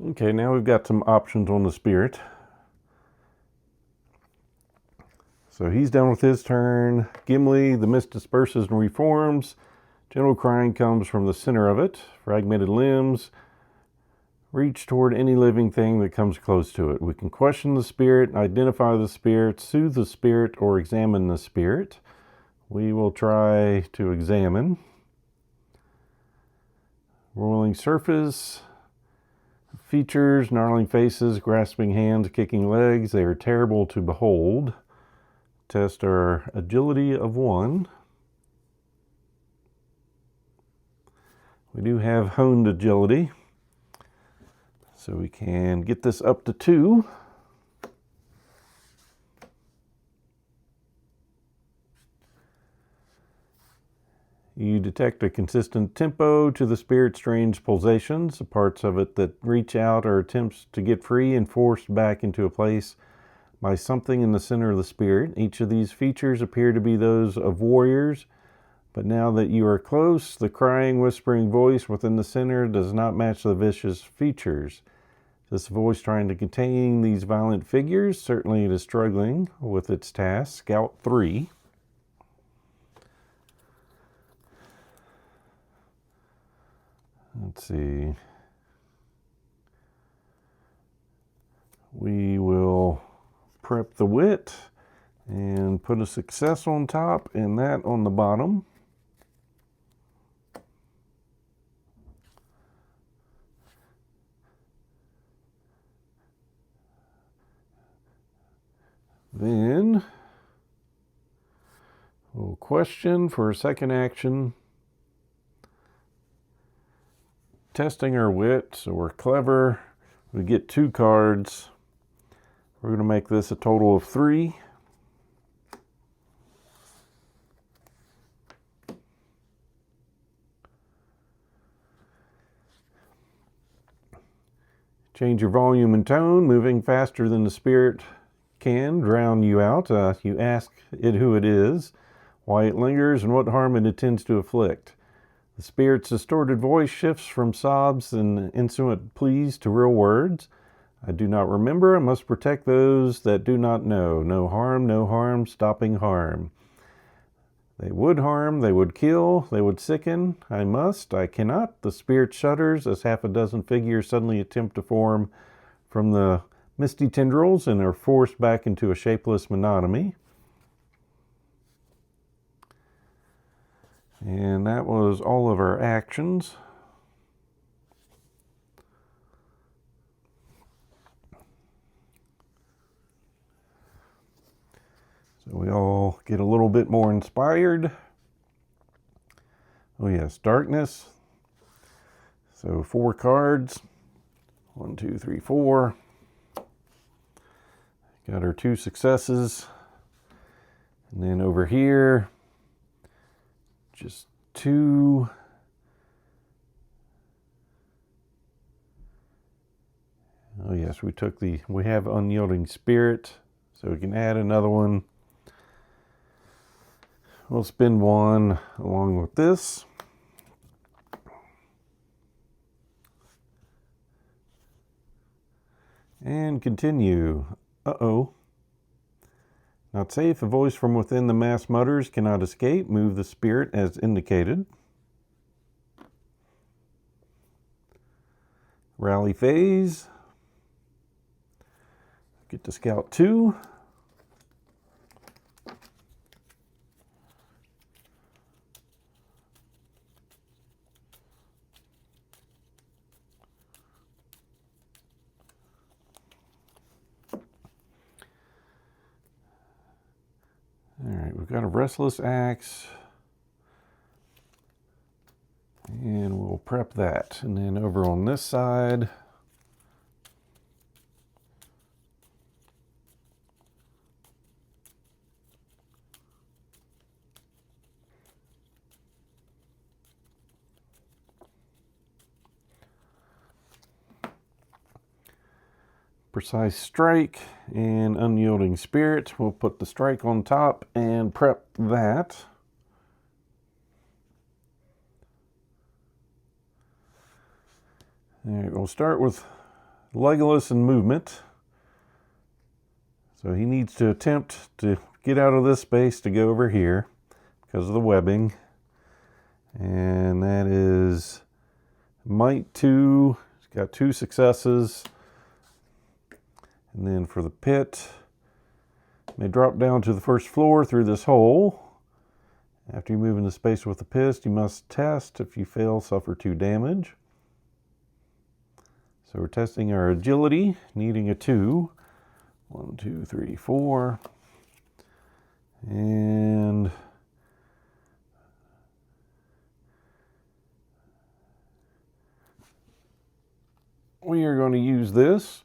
Okay, now we've got some options on the spirit. So he's done with his turn. Gimli, the mist disperses and reforms. Gentle crying comes from the center of it. Fragmented limbs reach toward any living thing that comes close to it. We can question the spirit, identify the spirit, soothe the spirit, or examine the spirit. We will try to examine. Rolling surface. Features, gnarling faces, grasping hands, kicking legs. They are terrible to behold. Test our agility of 1. We do have honed agility, so we can get this up to 2. You detect a consistent tempo to the spirit's strange pulsations. The parts of it that reach out are attempts to get free and forced back into a place by something in the center of the spirit. Each of these features appear to be those of warriors, but now that you are close, the crying, whispering voice within the center does not match the vicious features. This voice trying to contain these violent figures, certainly it is struggling with its task. Scout 3. Let's see. We will prep the wit and put a success on top and that on the bottom. Then we'll question for a second action. Testing our wit, so we're clever. We get 2 cards. We're going to make this a total of 3. Change your volume and tone. Moving faster than the spirit can drown you out. You ask it who it is, why it lingers, and what harm it intends to afflict. The spirit's distorted voice shifts from sobs and insolent pleas to real words. I do not remember. I must protect those that do not know. No harm, stopping harm. They would harm, they would kill, they would sicken. I must, I cannot. The spirit shudders as half a dozen figures suddenly attempt to form from the misty tendrils and are forced back into a shapeless monotony. And that was all of our actions. So we all get a little bit more inspired. Oh yes, darkness. So 4 cards. 1, 2, 3, 4. Got our 2 successes. And then over here, just 2. Oh yes, we have Unyielding Spirit, so we can add another one. We'll spend 1 along with this. And continue. Uh-oh. Not safe. A voice from within the mass mutters, cannot escape. Move the spirit as indicated. Rally phase. Get to Scout 2. All right, we've got a Restless Axe. And we'll prep that. And then over on this side, Precise Strike and Unyielding Spirit. We'll put the strike on top and prep that. All right, we'll start with Legolas and movement. So he needs to attempt to get out of this space to go over here because of the webbing. And that is Might 2. He's got 2 successes. And then for the pit, they drop down to the first floor through this hole. After you move into space with the pit, you must test. If you fail, suffer 2 damage. So we're testing our agility, needing a 2. 1, 2, 3, 4. And we are going to use this.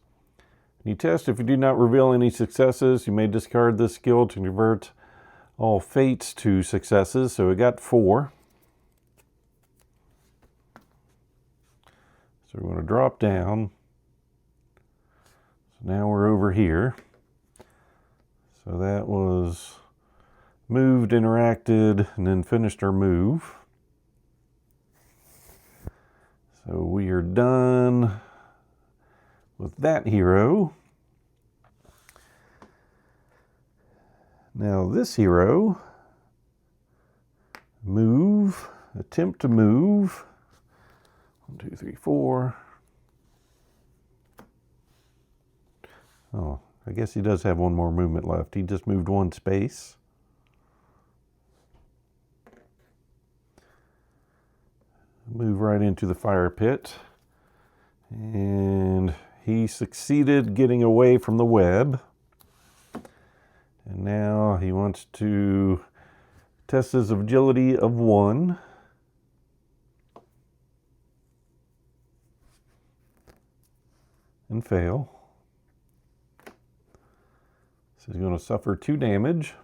You test. If you do not reveal any successes, you may discard this skill to convert all fates to successes. So we got 4. So we're going to drop down. So now we're over here. So that was moved, interacted, and then finished our move. So we are done with that hero. Now this hero, move, attempt to move. 1, 2, 3, 4. Oh, I guess he does have 1 more movement left. He just moved 1 space. Move right into the fire pit. And he succeeded getting away from the web. And now he wants to test his agility of 1. And fail. So he's going to suffer 2 damage.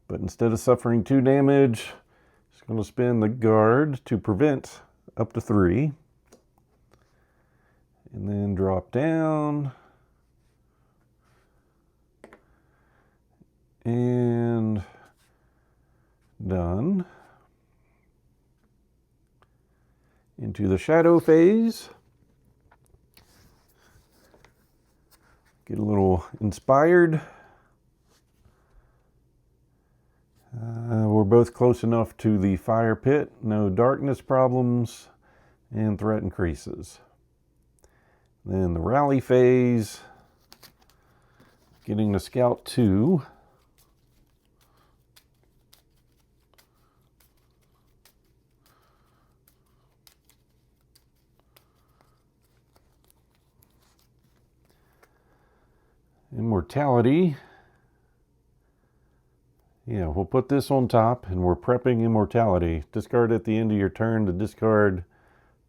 But instead of suffering 2 damage, he's going to spend the guard to prevent up to 3. And then drop down. And done. Into the shadow phase. Get a little inspired. We're both close enough to the fire pit. No darkness problems. And threat increases. Then the rally phase. Getting the Scout 2. Immortality. Yeah, we'll put this on top, and we're prepping immortality. Discard at the end of your turn to discard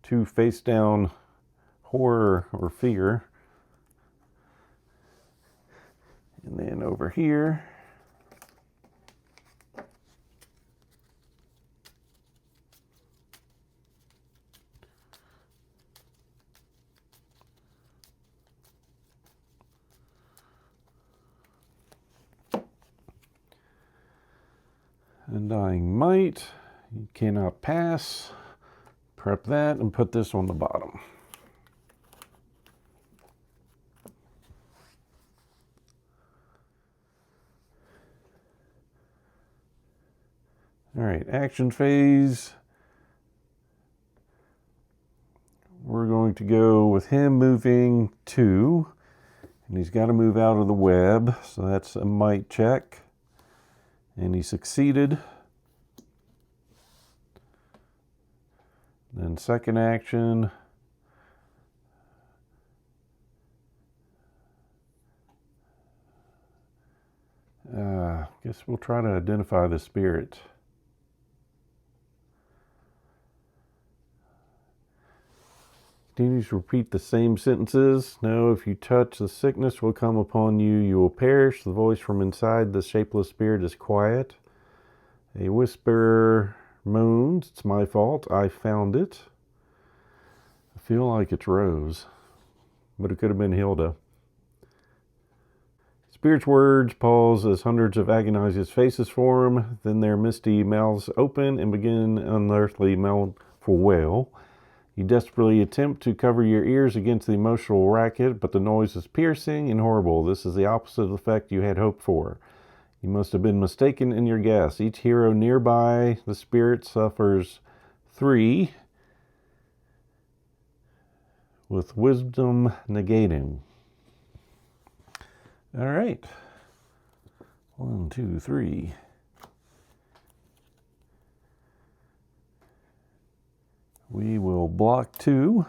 2 face down horror or fear. And then over here, Undying Might, you cannot pass. Prep that and put this on the bottom. All right, action phase. We're going to go with him moving 2, and he's got to move out of the web, so that's a might check. And he succeeded. Then second action, guess we'll try to identify the spirit. Continues to repeat the same sentences. No, if you touch, the sickness will come upon you. You will perish. The voice from inside the shapeless spirit is quiet. A whisper moans. It's my fault. I found it. I feel like it's Rose, but it could have been Hilda. Spirit's words pause as hundreds of agonized faces form. Then their misty mouths open and begin unearthly mournful wail. You desperately attempt to cover your ears against the emotional racket, but the noise is piercing and horrible. This is the opposite effect you had hoped for. You must have been mistaken in your guess. Each hero nearby the spirit suffers 3, with wisdom negating. All right. 1, 2, 3. We will block 2.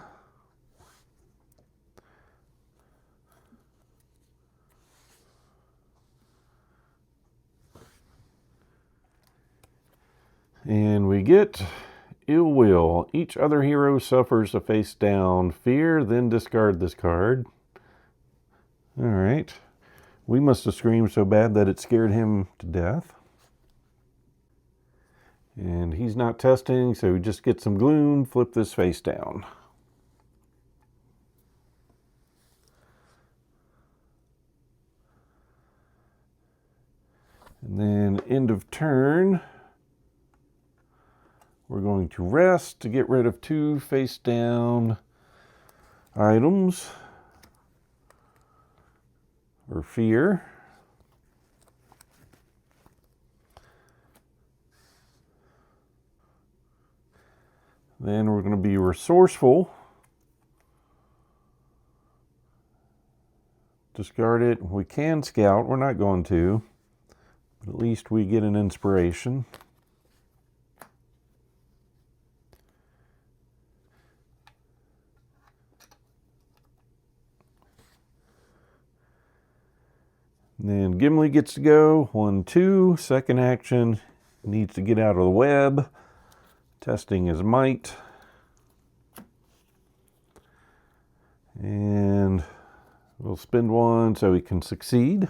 And we get Ill Will. Each other hero suffers a face down fear, then discard this card. All right. We must have screamed so bad that it scared him to death. And he's not testing, so we just get some gloom, flip this face down. And then end of turn, we're going to rest to get rid of 2 face down items or fear. Then we're going to be resourceful. Discard it. We can scout. We're not going to. But at least we get an inspiration. And then Gimli gets to go. 1, 2. Second action. Needs to get out of the web. Testing his might. And we'll spend 1 so he can succeed.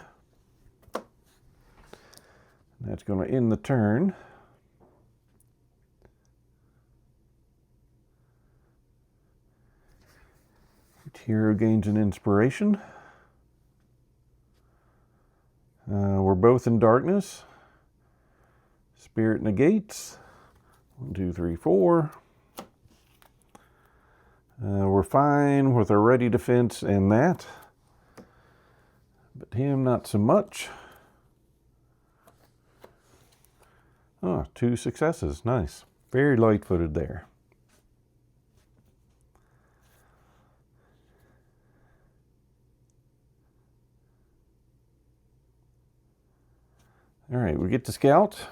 That's going to end the turn. Each hero gains an inspiration. We're both in darkness. Spirit negates. 1, 2, 3, 4. We're fine with our ready defense and that. But him, not so much. Oh, 2 successes. Nice. Very light-footed there. All right, we get to scout.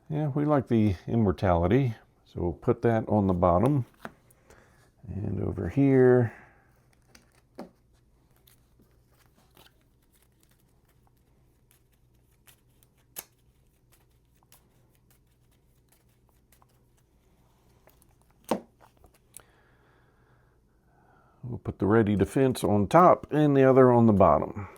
Yeah, we like the immortality, so we'll put that on the bottom. And over here, we'll put the ready defense on top and the other on the bottom.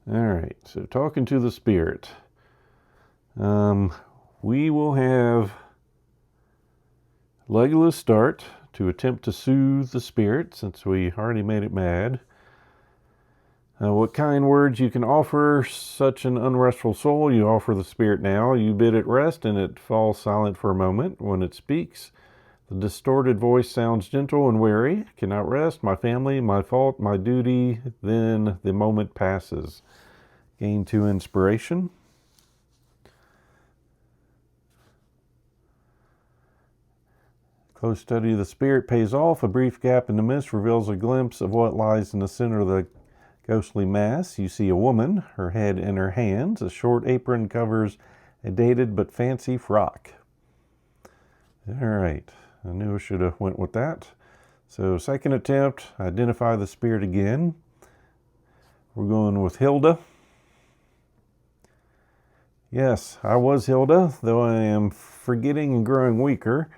All right, so talking to the spirit. We will have Legolas start to attempt to soothe the spirit, since we already made it mad. What kind words you can offer such an unrestful soul, you offer the spirit now. You bid it rest, and it falls silent for a moment. When it speaks, the distorted voice sounds gentle and weary. Cannot rest, my family, my fault, my duty. Then the moment passes. Gain 2 inspiration. Close study of the spirit pays off. A brief gap in the mist reveals a glimpse of what lies in the center of the ghostly mass. You see a woman, her head in her hands. A short apron covers a dated but fancy frock. All right, I knew I should have went with that. So second attempt, identify the spirit again. We're going with Hilda. Yes, I was Hilda, though I am forgetting and growing weaker.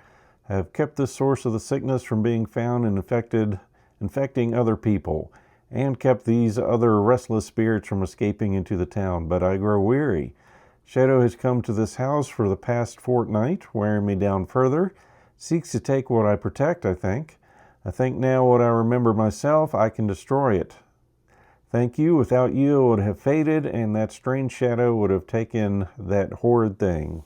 I have kept this source of the sickness from being found and infecting other people, and kept these other restless spirits from escaping into the town. But I grow weary. Shadow has come to this house for the past fortnight, wearing me down further. Seeks to take what I protect, I think. I think now what I remember myself, I can destroy it. Thank you. Without you, it would have faded, and that strange shadow would have taken that horrid thing.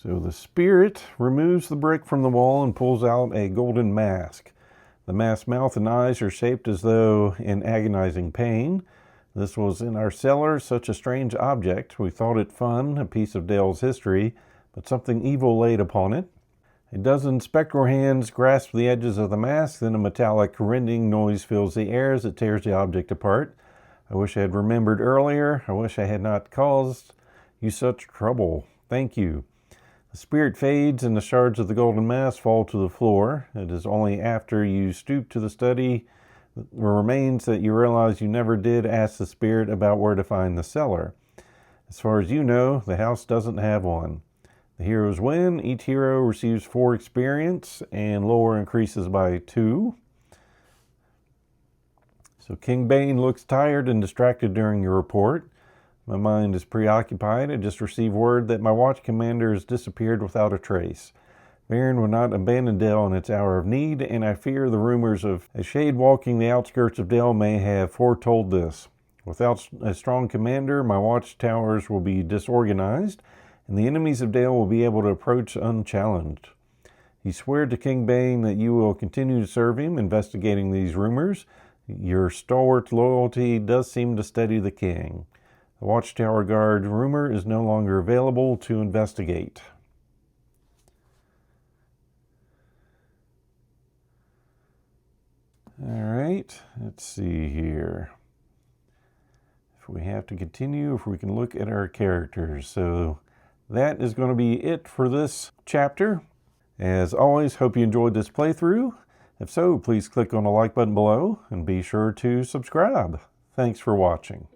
So the spirit removes the brick from the wall and pulls out a golden mask. The mask's mouth and eyes are shaped as though in agonizing pain. This was in our cellar, such a strange object. We thought it fun, a piece of Dale's history, but something evil laid upon it. A dozen spectral hands grasp the edges of the mask, then a metallic rending noise fills the air as it tears the object apart. I wish I had remembered earlier. I wish I had not caused you such trouble. Thank you. The spirit fades and the shards of the golden mask fall to the floor. It is only after you stoop to the study remains that you realize you never did ask the spirit about where to find the cellar. As far as you know, the house doesn't have one. The heroes win. Each hero receives 4 experience, and lore increases by 2. So King Bane looks tired and distracted during your report. My mind is preoccupied. I just received word that my watch commander has disappeared without a trace. Baron will not abandon Dale in its hour of need, and I fear the rumors of a shade walking the outskirts of Dale may have foretold this. Without a strong commander, my watchtowers will be disorganized, and the enemies of Dale will be able to approach unchallenged. He swore to King Bane that you will continue to serve him, investigating these rumors. Your stalwart loyalty does seem to steady the king. The Watchtower Guard rumor is no longer available to investigate. All right, let's see here. If we have to continue, if we can look at our characters. So that is going to be it for this chapter. As always, hope you enjoyed this playthrough. If so, please click on the like button below and be sure to subscribe. Thanks for watching.